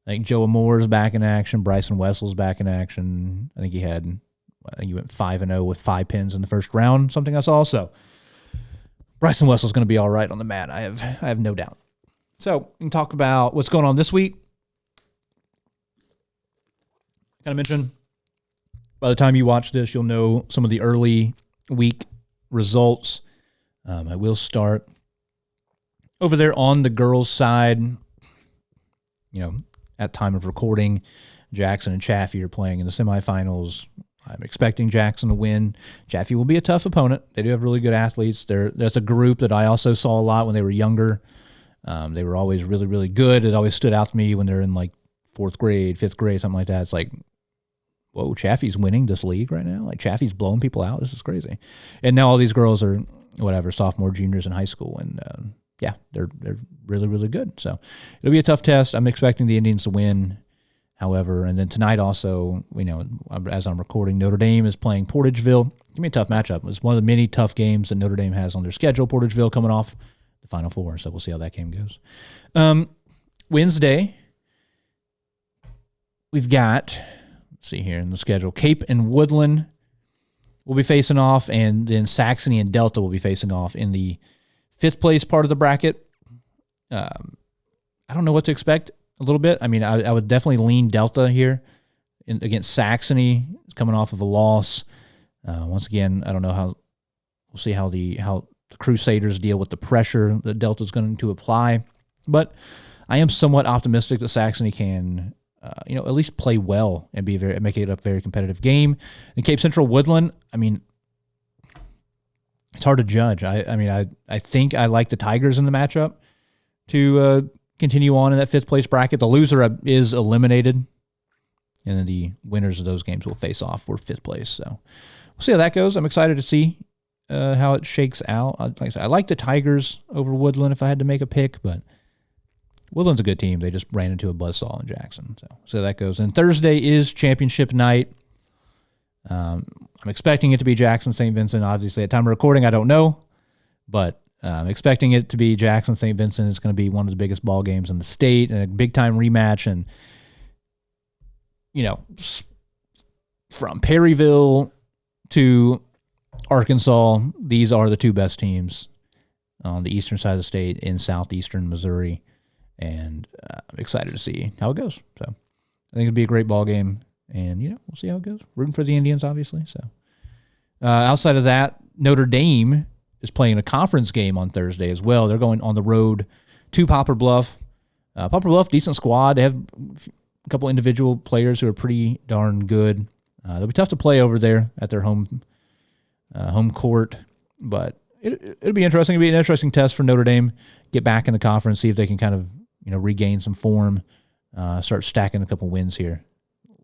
I think Joe Moore's back in action. Bryson Wessel's back in action. I think he went 5-0 with 5 pins in the first round, something I saw. So Bryson Wessel's going to be all right on the mat. I have no doubt. So we can talk about what's going on this week. Kind of mentioned, by the time you watch this, you'll know some of the early week results. I will start over there on the girls' side. At time of recording, Jackson and Chaffee are playing in the semifinals. I'm expecting Jackson to win. Chaffee will be a tough opponent. They do have really good athletes. That's a group that I also saw a lot when they were younger. They were always really, really good. It always stood out to me when they're in like 4th grade, 5th grade, something like that. It's like, whoa, Chaffee's winning this league right now. Like Chaffee's blowing people out. This is crazy. And now all these girls are sophomore, juniors in high school, and they're really, really good. So it'll be a tough test. I'm expecting the Indians to win. However, and then tonight also, as I'm recording, Notre Dame is playing Portageville. It's going to be a tough matchup. It's one of the many tough games that Notre Dame has on their schedule. Portageville coming off the Final Four, so we'll see how that game goes. Wednesday, we've got, let's see here in the schedule, Cape and Woodland will be facing off, and then Saxony and Delta will be facing off in the 5th place part of the bracket. I don't know what to expect a little bit. I mean, I would definitely lean Delta here against Saxony, coming off of a loss. Once again, I don't know how. We'll see how the Crusaders deal with the pressure that Delta's going to apply. But I am somewhat optimistic that Saxony can, at least play well and make it a very competitive game. And Cape Central Woodland, I mean, it's hard to judge. I think I like the Tigers in the matchup to continue on in that 5th place bracket. The loser is eliminated, and then the winners of those games will face off for 5th place. So we'll see how that goes. I'm excited to see how it shakes out. Like I said, I like the Tigers over Woodland if I had to make a pick, but Woodland's a good team. They just ran into a buzzsaw in Jackson. So that goes. And Thursday is championship night. I'm expecting it to be Jackson St. Vincent. Obviously, at time of recording, I don't know, but I'm expecting it to be Jackson St. Vincent. It's going to be one of the biggest ball games in the state and a big-time rematch. And, from Perryville to Arkansas, these are the 2 best teams on the eastern side of the state in southeastern Missouri. And I'm excited to see how it goes. So I think it'll be a great ball game. And, we'll see how it goes. Rooting for the Indians, obviously. So outside of that, Notre Dame is playing a conference game on Thursday as well. They're going on the road to Poplar Bluff. Poplar Bluff, decent squad. They have a couple individual players who are pretty darn good. They'll be tough to play over there at their home court, but it'll be interesting. It'll be an interesting test for Notre Dame. Get back in the conference, see if they can kind of regain some form, start stacking a couple wins here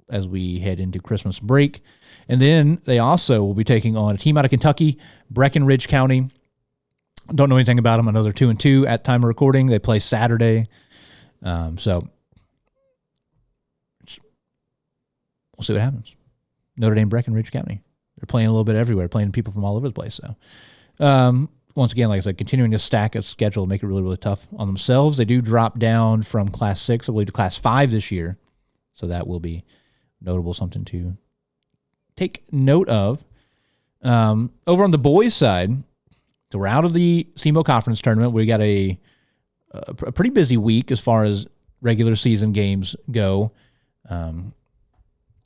as we head into Christmas break. And then they also will be taking on a team out of Kentucky, Breckinridge County. Don't know anything about them. I know they're 2-2 at time of recording. They play Saturday. So we'll see what happens. Notre Dame, Breckinridge County. They're playing a little bit everywhere, playing people from all over the place. So once again, like I said, continuing to stack a schedule, make it really, really tough on themselves. They do drop down from Class 6, I believe, to Class 5 this year. So that will be notable, something to take note of. Over on the boys' side, so we're out of the SEMO Conference Tournament. We got a pretty busy week as far as regular season games go.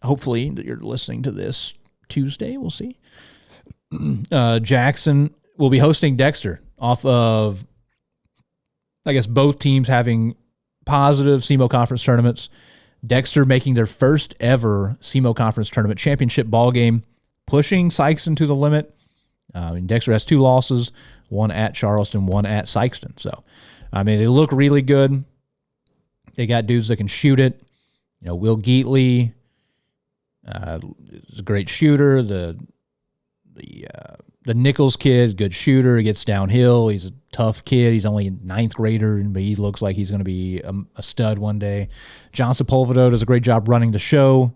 Hopefully that you're listening to this Tuesday. We'll see. Jackson will be hosting Dexter off of, I guess, both teams having positive SEMO Conference tournaments. Dexter making their first ever SEMO Conference Tournament championship ball game, pushing Sikeston to the limit. And Dexter has 2 losses, one at Charleston, one at Sikeston. So, they look really good. They got dudes that can shoot it. Will Geatley is a great shooter. The Nichols kid, good shooter. He gets downhill. He's a tough kid. He's only a 9th grader, but he looks like he's going to be a stud one day. John Sepulvedo does a great job running the show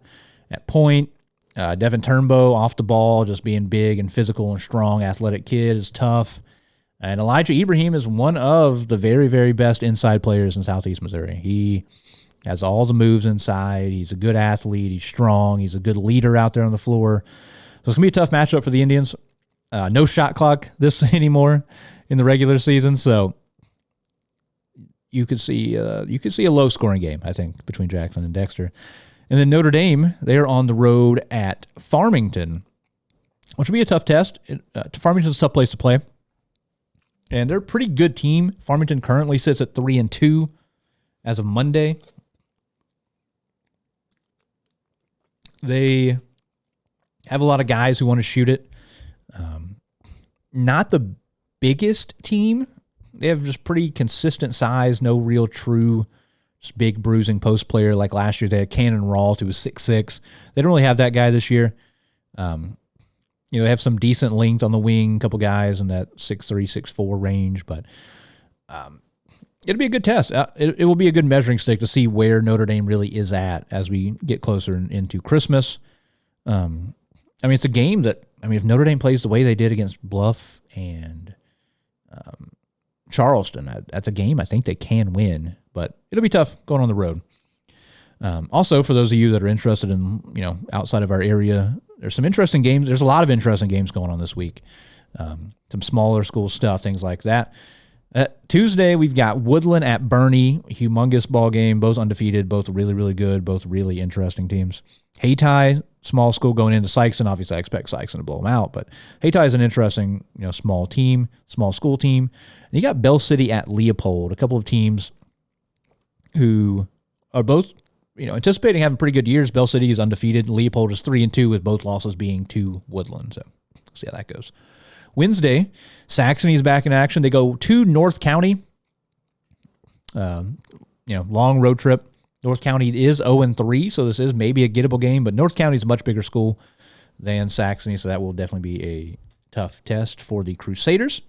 at point. Devin Turnbow off the ball, just being big and physical and strong, athletic kid, is tough. And Elijah Ibrahim is one of the very, very best inside players in Southeast Missouri. He has all the moves inside. He's a good athlete. He's strong. He's a good leader out there on the floor. So it's going to be a tough matchup for the Indians. No shot clock this anymore in the regular season, so you could see a low-scoring game, I think, between Jackson and Dexter. And then Notre Dame, they are on the road at Farmington, which will be a tough test. Farmington's a tough place to play, and they're a pretty good team. Farmington currently sits at 3-2 as of Monday. They have a lot of guys who want to shoot it. Not the biggest team. They have just pretty consistent size, no real true just big bruising post player like last year. They had Cannon Rawls, who was 6'6". They don't really have that guy this year. They have some decent length on the wing, a couple guys in that 6'3", 6'4" range, but it'll be a good test. It will be a good measuring stick to see where Notre Dame really is at as we get closer into Christmas. It's a game that, if Notre Dame plays the way they did against Bluff and Charleston, that's a game I think they can win, but it'll be tough going on the road. Also, for those of you that are interested in, outside of our area, there's some interesting games. There's a lot of interesting games going on this week. Some smaller school stuff, things like that. Tuesday, we've got Woodland at Bernie, a humongous ball game, both undefeated, both really, really good, both really interesting teams. Hayti, small school going into Sikeston. Obviously, I expect Sikeston to blow them out, but Hayti is an interesting, small team, small school team. And you got Bell City at Leopold, a couple of teams who are both, anticipating having pretty good years. Bell City is undefeated. Leopold is 3-2 with both losses being to Woodland. So we'll see how that goes. Wednesday, Saxony is back in action. They go to North County. Long road trip. North County is 0-3, so this is maybe a gettable game, but North County is a much bigger school than Saxony, so that will definitely be a tough test for the Crusaders.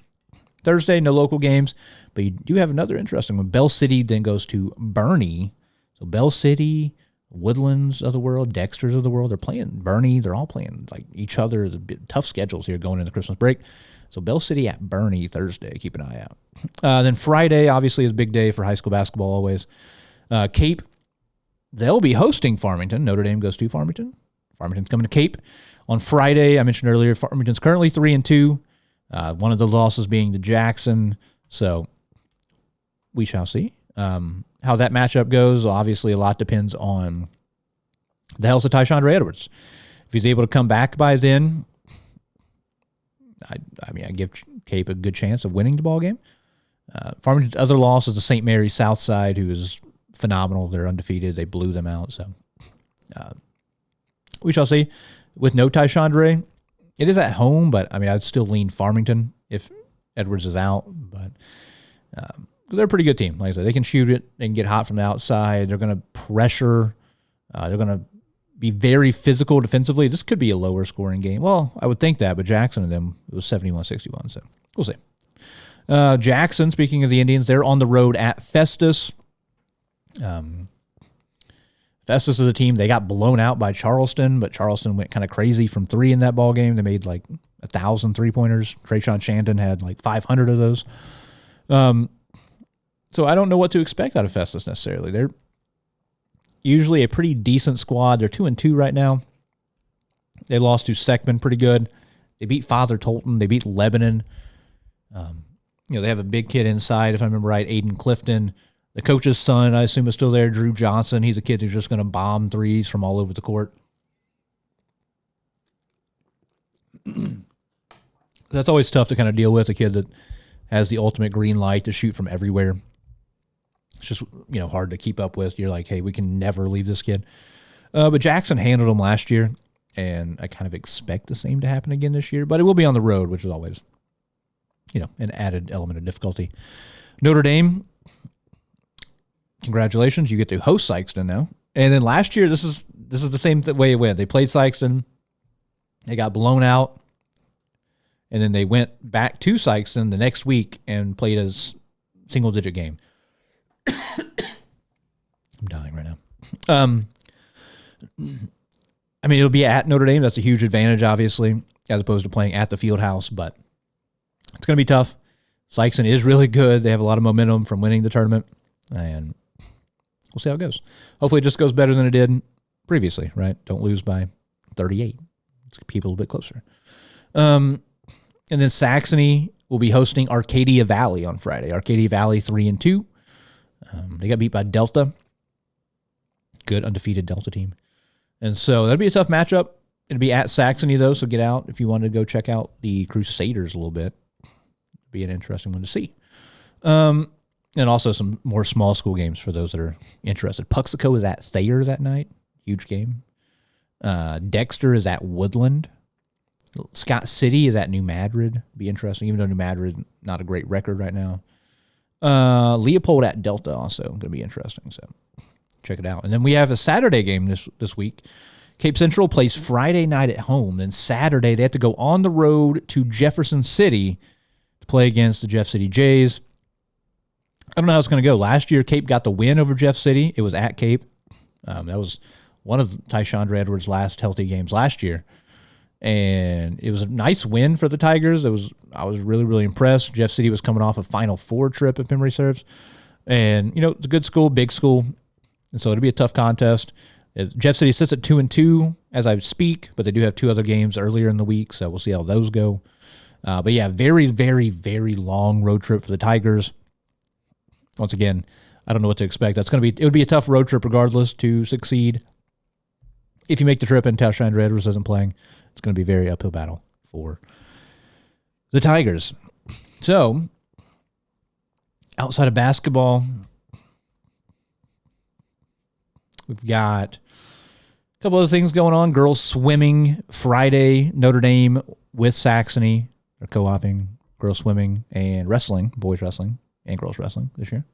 Thursday, no local games, but you do have another interesting one. Bell City then goes to Bernie. So Bell City, Woodlands of the world, Dexters of the world, they're playing Bernie. They're all playing like each other. There's a bit tough schedules here going into Christmas break. So Bell City at Bernie Thursday. Keep an eye out. Then Friday, obviously, is a big day for high school basketball always. Cape, they'll be hosting Farmington. Notre Dame goes to Farmington. Farmington's coming to Cape. On Friday, I mentioned earlier, Farmington's currently 3-2. One of the losses being to Jackson. So we shall see how that matchup goes. Obviously, a lot depends on the health of Tyseandre Edwards. If he's able to come back by then, I give Cape a good chance of winning the ball game. Farmington's other loss is the St. Mary's Southside, who is phenomenal. They're undefeated. They blew them out. So we shall see. With no Tyseandre, it is at home, but I'd still lean Farmington if Edwards is out. But they're a pretty good team. Like I said, they can shoot it. They can get hot from the outside. They're going to pressure. They're going to be very physical defensively. This could be a lower scoring game. Well, I would think that, but Jackson and them, it was 71-61. So we'll see. Jackson, speaking of the Indians, they're on the road at Festus. Festus is a team, they got blown out by Charleston, but Charleston went kind of crazy from 3 in that ball game. They made like 1,000 3-pointers. Trayshawn Shandon had like 500 of those. So I don't know what to expect out of Festus necessarily. They're usually a pretty decent squad. They're 2-2 right now. They lost to Seckman pretty good. They beat Father Tolton. They beat Lebanon. They have a big kid inside, if I remember right, Aiden Clifton. The coach's son, I assume, is still there, Drew Johnson. He's a kid who's just going to bomb threes from all over the court. That's always tough to kind of deal with, a kid that has the ultimate green light to shoot from everywhere. It's just, hard to keep up with. You're like, hey, we can never leave this kid. But Jackson handled him last year, and I kind of expect the same to happen again this year, but it will be on the road, which is always, an added element of difficulty. Notre Dame, congratulations, you get to host Sikeston now. And then last year, this is the same way it went. They played Sikeston, they got blown out, and then they went back to Sikeston the next week and played a single-digit game. I'm dying right now. It'll be at Notre Dame. That's a huge advantage, obviously, as opposed to playing at the field house, but it's going to be tough. Sikeston is really good. They have a lot of momentum from winning the tournament, and we'll see how it goes. Hopefully it just goes better than it did previously, right? Don't lose by 38. Let's keep it a little bit closer. And then Saxony will be hosting Arcadia Valley on Friday. Arcadia Valley 3-2. They got beat by Delta. Good undefeated Delta team. And so that'll be a tough matchup. It'll be at Saxony, though, so get out if you wanted to go check out the Crusaders a little bit. It'll be an interesting one to see. And also some more small school games for those that are interested. Puxico is at Thayer that night. Huge game. Dexter is at Woodland. Scott City is at New Madrid. Be interesting, even though New Madrid, not a great record right now. Leopold at Delta also going to be interesting, so check it out. And then we have a Saturday game this week. Cape Central plays Friday night at home. Then Saturday, they have to go on the road to Jefferson City to play against the Jeff City Jays. I don't know how it's going to go. Last year, Cape got the win over Jeff City. It was at Cape. That was one of Tyseandre Edwards' last healthy games last year. And it was a nice win for the Tigers. I was really, really impressed. Jeff City was coming off a Final Four trip, if memory serves. And, it's a good school, big school. And so it'll be a tough contest. Jeff City sits at 2-2 as I speak, but they do have 2 other games earlier in the week, so we'll see how those go. But yeah, very, very, very long road trip for the Tigers. Once again, I don't know what to expect. It would be a tough road trip regardless to succeed. If you make the trip and Tyseandre Edwards isn't playing, it's going to be a very uphill battle for the Tigers. So, outside of basketball, we've got a couple other things going on. Girls swimming Friday, Notre Dame with Saxony. They're co-oping girls swimming and wrestling, boys wrestling and girls wrestling this year.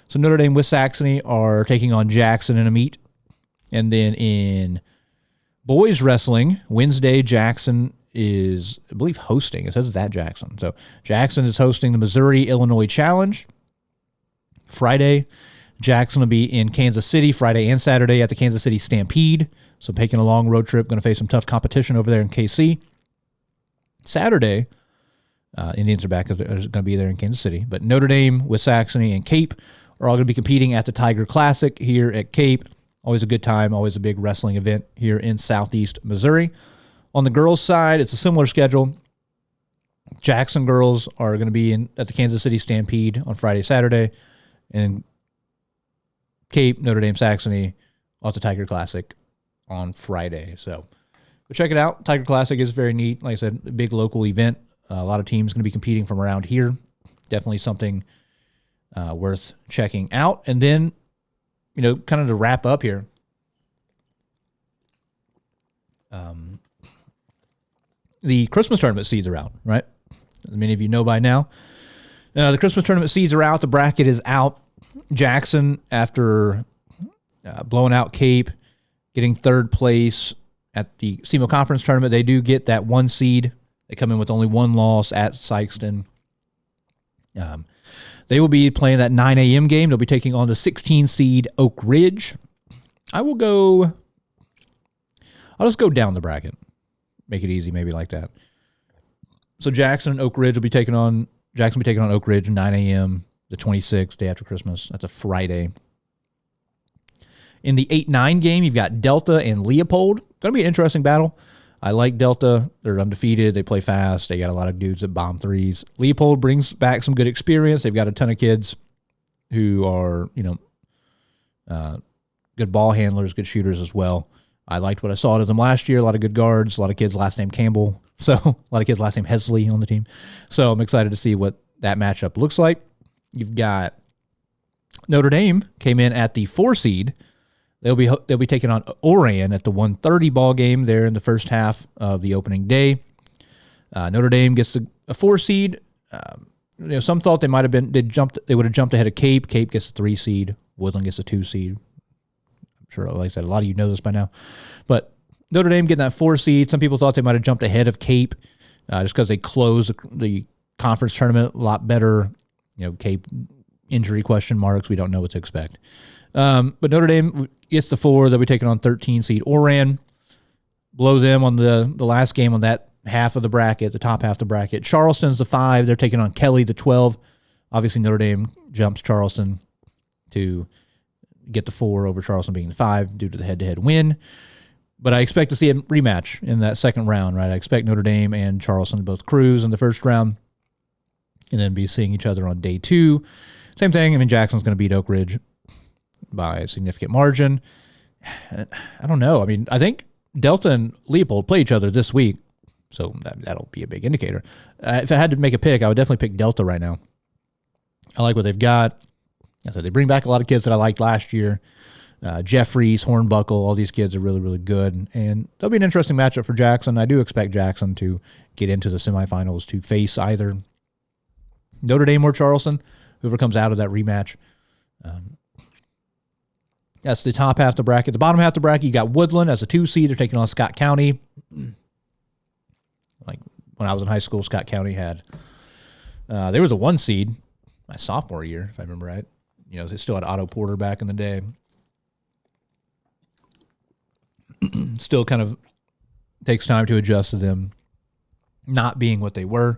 So Notre Dame with Saxony are taking on Jackson in a meet. And then in boys wrestling, Wednesday, Jackson is, I believe, hosting. It says it's at Jackson. So Jackson is hosting the Missouri-Illinois Challenge. Friday, Jackson will be in Kansas City Friday and Saturday at the Kansas City Stampede. So taking a long road trip, going to face some tough competition over there in KC. Saturday, Indians are back. They're going to be there in Kansas City. But Notre Dame with Saxony and Cape are all going to be competing at the Tiger Classic here at Cape. Always a good time, always a big wrestling event here in Southeast Missouri. On the girls' side, it's a similar schedule. Jackson girls are going to be at the Kansas City Stampede on Friday, Saturday. And Cape, Notre Dame, Saxony off the Tiger Classic on Friday. So check it out. Tiger Classic is very neat. Like I said, a big local event. A lot of teams going to be competing from around here. Definitely something worth checking out. And then, kind of to wrap up here, the Christmas tournament seeds are out, right? As many of you know by now. The Christmas tournament seeds are out. The bracket is out. Jackson, after blowing out Cape, getting third place at the SEMO Conference Tournament, they do get that 1 seed. They come in with only 1 loss at Sikeston. They will be playing that 9 a.m. game. They'll be taking on the 16 seed Oak Ridge. I'll just go down the bracket. Make it easy, maybe like that. So Jackson and Oak Ridge will be taking on Oak Ridge 9 a.m. the 26th, day after Christmas. That's a Friday. In the 8-9 game, you've got Delta and Leopold. Going to be an interesting battle. I like Delta. They're undefeated. They play fast. They got a lot of dudes that bomb threes. Leopold brings back some good experience. They've got a ton of kids who are, good ball handlers, good shooters as well. I liked what I saw to them last year. A lot of good guards, a lot of kids last name Campbell. So a lot of kids last name Hesley on the team. So I'm excited to see what that matchup looks like. You've got Notre Dame came in at the 4 seed. They'll be taking on Oran at the 1:30 ball game there in the first half of the opening day. Notre Dame gets a 4 seed. Some thought they would have jumped ahead of Cape. Cape gets a 3 seed. Woodland gets a 2 seed. I'm sure, like I said, a lot of you know this by now. But Notre Dame getting that 4 seed. Some people thought they might have jumped ahead of Cape just because they closed the conference tournament a lot better. Cape injury question marks. We don't know what to expect. But Notre Dame gets the 4. They'll be taking on 13 seed Oran. Blows them on the last game on that half of the bracket, the top half of the bracket. Charleston's the 5. They're taking on Kelly, the 12. Obviously, Notre Dame jumps Charleston to get the 4 over Charleston being the 5 due to the head-to-head win. But I expect to see a rematch in that second round, right? I expect Notre Dame and Charleston to both cruise in the first round and then be seeing each other on day 2. Same thing. I mean, Jackson's going to beat Oak Ridge by a significant margin. I don't know. I mean, I think Delta and Leopold play each other this week, so that'll be a big indicator. If I had to make a pick, I would definitely pick Delta right now. I like what they've got. So they bring back a lot of kids that I liked last year. Jeffries, Hornbuckle, all these kids are really, really good. And that'll be an interesting matchup for Jackson. I do expect Jackson to get into the semifinals to face either Notre Dame or Charleston, whoever comes out of that rematch. That's the top half of the bracket. The bottom half of the bracket, you got Woodland as a 2 seed. They're taking on Scott County. Like when I was in high school, Scott County had there was a 1 seed my sophomore year, if I remember right. They still had Otto Porter back in the day. Still kind of takes time to adjust to them not being what they were.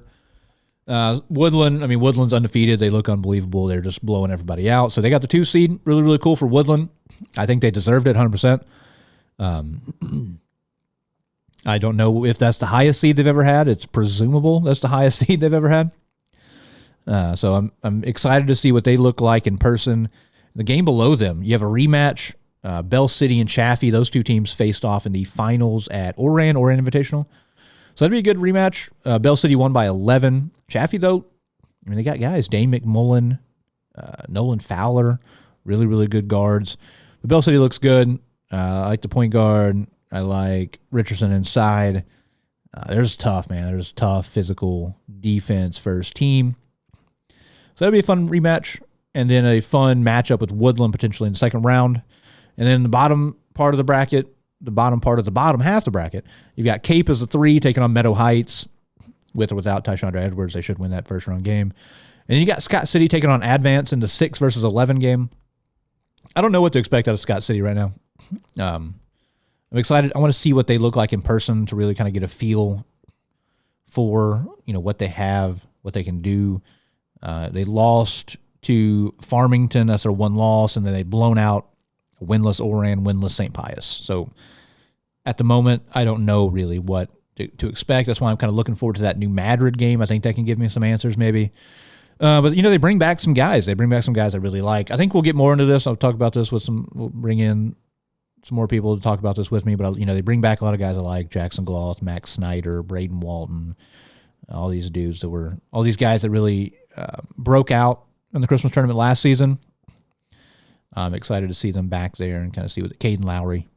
Woodland's undefeated. They look unbelievable. They're just blowing everybody out. So they got the 2 seed. Really, really cool for Woodland. I think they deserved it 100%. I don't know if that's the highest seed they've ever had. It's presumable that's the highest seed they've ever had. So I'm excited to see what they look like in person. The game below them, you have a rematch. Bell City and Chaffee, those 2 teams faced off in the finals at Oran Invitational. So that'd be a good rematch. Bell City won by 11. Chaffee, though, they got guys. Dane McMullen, Nolan Fowler, really, really good guards. But Bell City looks good. I like the point guard. I like Richardson inside. There's tough, man. There's tough, physical defense first team. So that'd be a fun rematch. And then a fun matchup with Woodland potentially in the second round. And then the bottom part of the bracket, the bottom half of the bracket, you've got Cape as a 3 taking on Meadow Heights. With or without Tyseandre Edwards, they should win that first round game. And you got Scott City taking on Advance in the 6 versus 11 game. I don't know what to expect out of Scott City right now. I'm excited. I want to see what they look like in person to really kind of get a feel for what they have, what they can do. They lost to Farmington. That's their 1 loss, and then they've blown out winless Oran, winless St. Pius. So at the moment, I don't know really what to expect. That's why I'm kind of looking forward to that New Madrid game. I think that can give me some answers maybe. But they bring back some guys. They bring back some guys I really like. I think we'll get more into this. I'll talk about this we'll bring in some more people to talk about this with me. But, they bring back a lot of guys I like. Jackson Gloth, Max Snyder, Braden Walton, all these guys that really broke out in the Christmas tournament last season. I'm excited to see them back there and kind of see what Caden Lowry.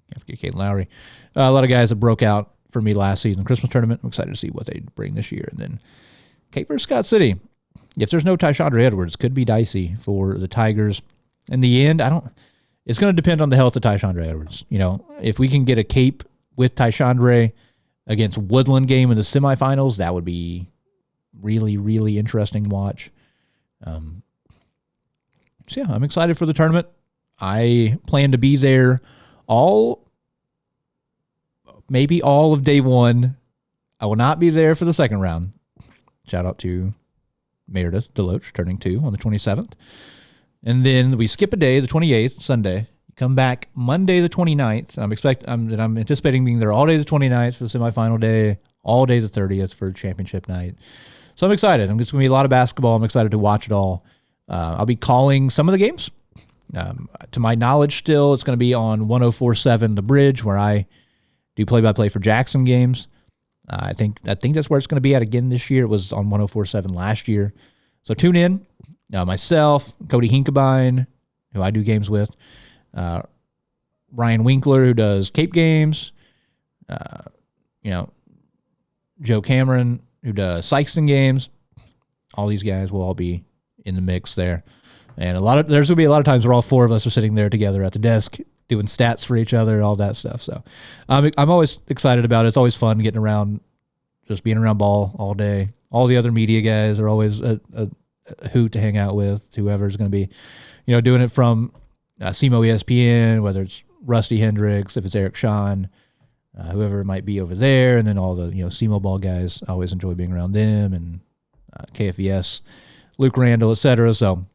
Can't forget Caden Lowry. A lot of guys that broke out for me last season, Christmas tournament. I'm excited to see what they bring this year. And then Cape versus Scott City. If there's no Tyseandre Edwards, could be dicey for the Tigers. In the end, it's going to depend on the health of Tyseandre Edwards. If we can get a Cape with Tyseandre against Woodland game in the semifinals, that would be really, really interesting watch. So yeah, I'm excited for the tournament. I plan to be there maybe all of day 1. I will not be there for the second round. Shout out to Meredith Deloach turning 2 on the 27th. And then we skip a day, the 28th, Sunday. Come back Monday the 29th. I'm anticipating being there all day the 29th for the semifinal day, all day the 30th for championship night. So I'm excited. It's going to be a lot of basketball. I'm excited to watch it all. I'll be calling some of the games. To my knowledge still, it's going to be on 104.7 The Bridge, where I do play-by-play for Jackson games. I think that's where it's going to be at again this year. It was on 104.7 last year. So tune in. Myself, Cody Hinkabine, who I do games with, Ryan Winkler, who does Cape games. You know, Joe Cameron, who does Sykeston games. All these guys will all be in the mix there. And there's going to be a lot of times where all four of us are sitting there together at the desk doing stats for each other, all that stuff. So I'm always excited about it. It's always fun getting around, just being around ball all day. All the other media guys are always a hoot to hang out with, whoever's going to be, doing it from SEMO ESPN, whether it's Rusty Hendricks, if it's Eric Sean, whoever it might be over there, and then all the SEMO ball guys. I always enjoy being around them, and KFVS, Luke Randall, etc. So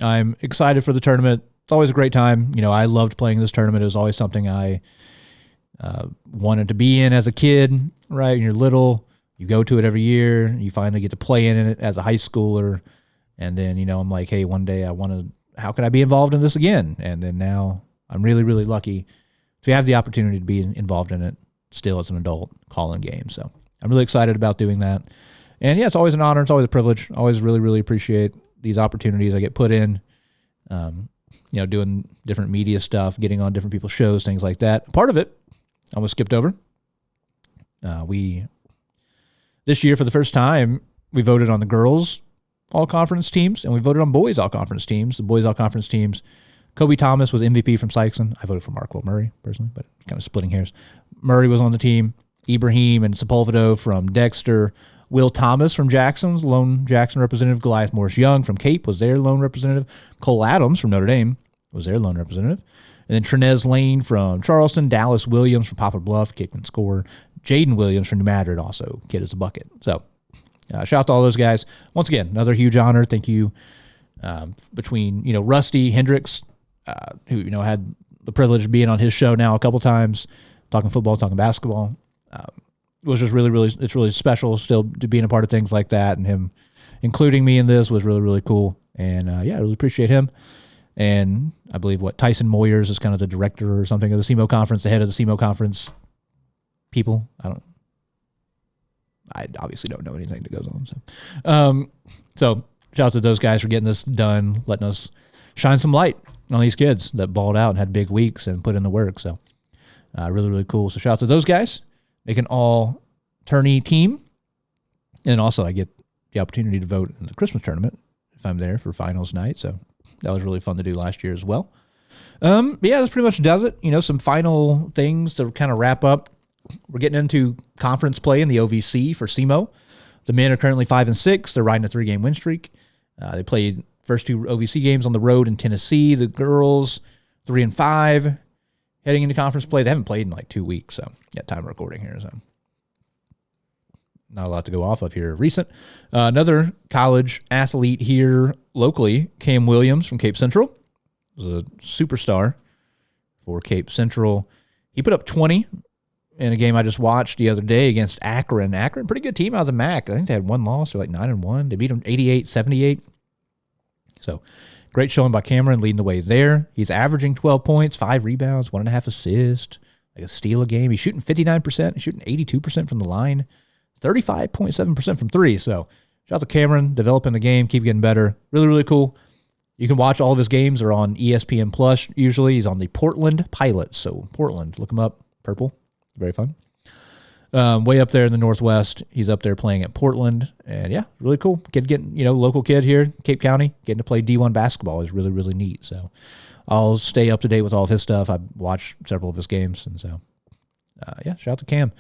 I'm excited for the tournament. It's always a great time. I loved playing this tournament. It was always something I wanted to be in as a kid, right? When you're little, you go to it every year. You finally get to play in it as a high schooler. And then, I'm like, hey, one day how can I be involved in this again? And then now I'm really, really lucky to have the opportunity to be involved in it still as an adult, calling games. So I'm really excited about doing that. And yeah, it's always an honor. It's always a privilege. I always really, really appreciate these opportunities I get put in, doing different media stuff, getting on different people's shows, things like that. Part of it, I almost skipped over. This year, for the first time, we voted on the girls' all-conference teams, and we voted on boys' all-conference teams. The boys' all-conference teams, Kobe Thomas was MVP from Sykeston. I voted for Markwell Murray, personally, but kind of splitting hairs. Murray was on the team. Ibrahim and Sepulvedo from Dexter. Will Thomas from Jackson's lone Jackson representative. Goliath Morris-Young from Cape was their lone representative. Cole Adams from Notre Dame was their lone representative. And then Trinez Lane from Charleston. Dallas Williams from Poplar Bluff, Cape can score. Jaden Williams from New Madrid also, kid is a bucket. So shout out to all those guys. Once again, another huge honor. Thank you between, Rusty Hendricks, who, had the privilege of being on his show now a couple times, talking football, talking basketball. It was just really, really, it's really special still to being a part of things like that, and him including me in this was really, really cool. And I really appreciate him. And I believe Tyson Moyers is kind of the director or something of the SEMO conference, the head of the SEMO conference people. I obviously don't know anything that goes on. So shout out to those guys for getting this done, letting us shine some light on these kids that balled out and had big weeks and put in the work. So really, really cool. So shout out to those guys. Make an all-tourney team. And also I get the opportunity to vote in the Christmas tournament if I'm there for finals night. So that was really fun to do last year as well. But yeah, that's pretty much does it. Some final things to kind of wrap up. We're getting into conference play in the OVC for SEMO. The men are currently 5-6. They're riding a 3-game win streak. They played first 2 OVC games on the road in Tennessee. The girls 3-5. Heading into conference play. They haven't played in like 2 weeks, so yeah, time of recording here. So not a lot to go off of here. Recent. Another college athlete here locally, Cam Williams from Cape Central, was a superstar for Cape Central. He put up 20 in a game I just watched the other day against Akron. Akron, pretty good team out of the MAC. I think they had one loss. They're like 9-1. They beat them 88-78. So great showing by Cameron, leading the way there. He's averaging 12 points, 5 rebounds, 1.5 assists, like a steal a game. He's shooting 59%. He's shooting 82% from the line, 35.7% from 3. So shout out to Cameron, developing the game, keep getting better. Really, really cool. You can watch all of his games. They're on ESPN Plus usually. He's on the Portland Pilots. So Portland, look him up. Purple. Very fun. Way up there in the Northwest. He's up there playing at Portland. And yeah, really cool. Kid getting, local kid here, Cape County, getting to play D1 basketball is really, really neat. So I'll stay up to date with all of his stuff. I've watched several of his games. And so, yeah, shout out to Cam.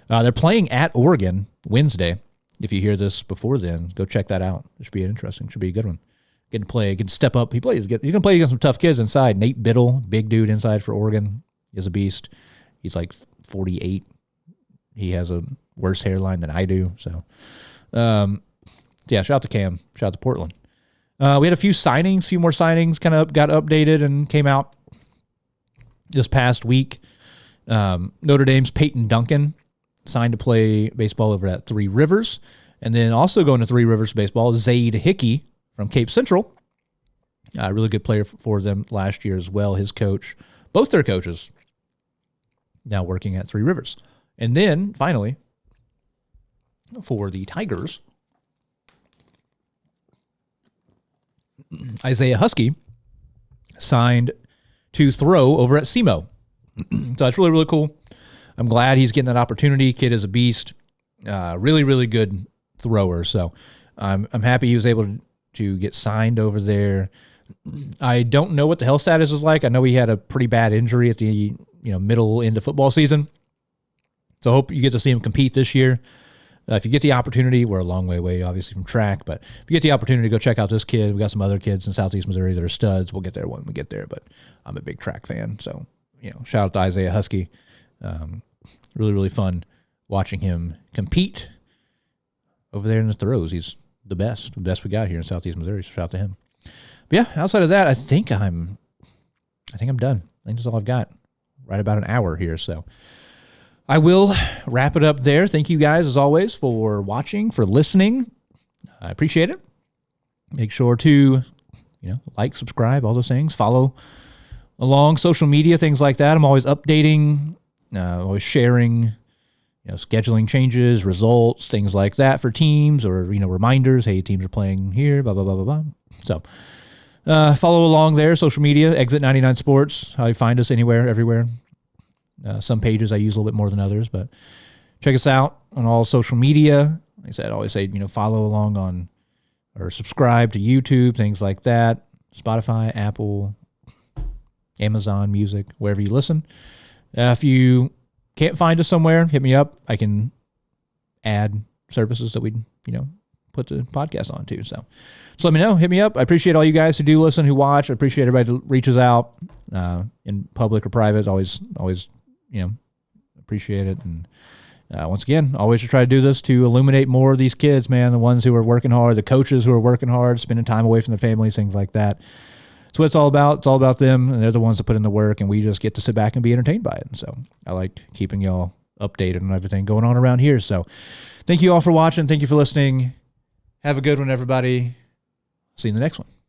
They're playing at Oregon Wednesday. If you hear this before then, go check that out. It should be interesting. Should be a good one. Getting to play, getting to step up. He's going to play against some tough kids inside. Nate Biddle, big dude inside for Oregon. He's a beast. He's like 48. He has a worse hairline than I do. So, yeah, shout out to Cam. Shout out to Portland. We had a few more signings kind of got updated and came out this past week. Notre Dame's Peyton Duncan signed to play baseball over at Three Rivers. And then also going to Three Rivers baseball, Zaid Hickey from Cape Central. A really good player for them last year as well. His coach, both their coaches, now working at Three Rivers. And then, finally, for the Tigers, Isaiah Husky signed to throw over at SEMO. So that's really, really cool. I'm glad he's getting that opportunity. Kid is a beast. Really, really good thrower. So I'm happy he was able to get signed over there. I don't know what the health status is like. I know he had a pretty bad injury at the middle end of football season. So I hope you get to see him compete this year. If you get the opportunity, we're a long way away, obviously, from track, but if you get the opportunity to go check out this kid, we got some other kids in Southeast Missouri that are studs. We'll get there when we get there, but I'm a big track fan. So, shout out to Isaiah Husky. Really, really fun watching him compete over there in the throws. He's the best we got here in Southeast Missouri. So shout out to him. But yeah, outside of that, I think I'm done. I think that's all I've got. Right about an hour here, so I will wrap it up there. Thank you guys, as always, for watching, for listening. I appreciate it. Make sure to, like, subscribe, all those things. Follow along social media, things like that. I'm always updating, always sharing, scheduling changes, results, things like that for teams, or, reminders. Hey, teams are playing here, blah, blah, blah, blah, blah. So follow along there, social media, Exit 99 Sports, how you find us anywhere, everywhere. Some pages I use a little bit more than others, but check us out on all social media. Like I said, I always say, follow along on or subscribe to YouTube, things like that. Spotify, Apple, Amazon Music, wherever you listen. If you can't find us somewhere, hit me up. I can add services that we, put the podcast on too. So let me know. Hit me up. I appreciate all you guys who do listen, who watch. I appreciate everybody that reaches out in public or private. Always, appreciate it. And once again, always try to do this to illuminate more of these kids, man, the ones who are working hard, the coaches who are working hard, spending time away from their families, things like that. That's what it's all about. It's all about them, and they're the ones that put in the work, and we just get to sit back and be entertained by it. And so I like keeping y'all updated on everything going on around here. So thank you all for watching. Thank you for listening. Have a good one, everybody. See you in the next one.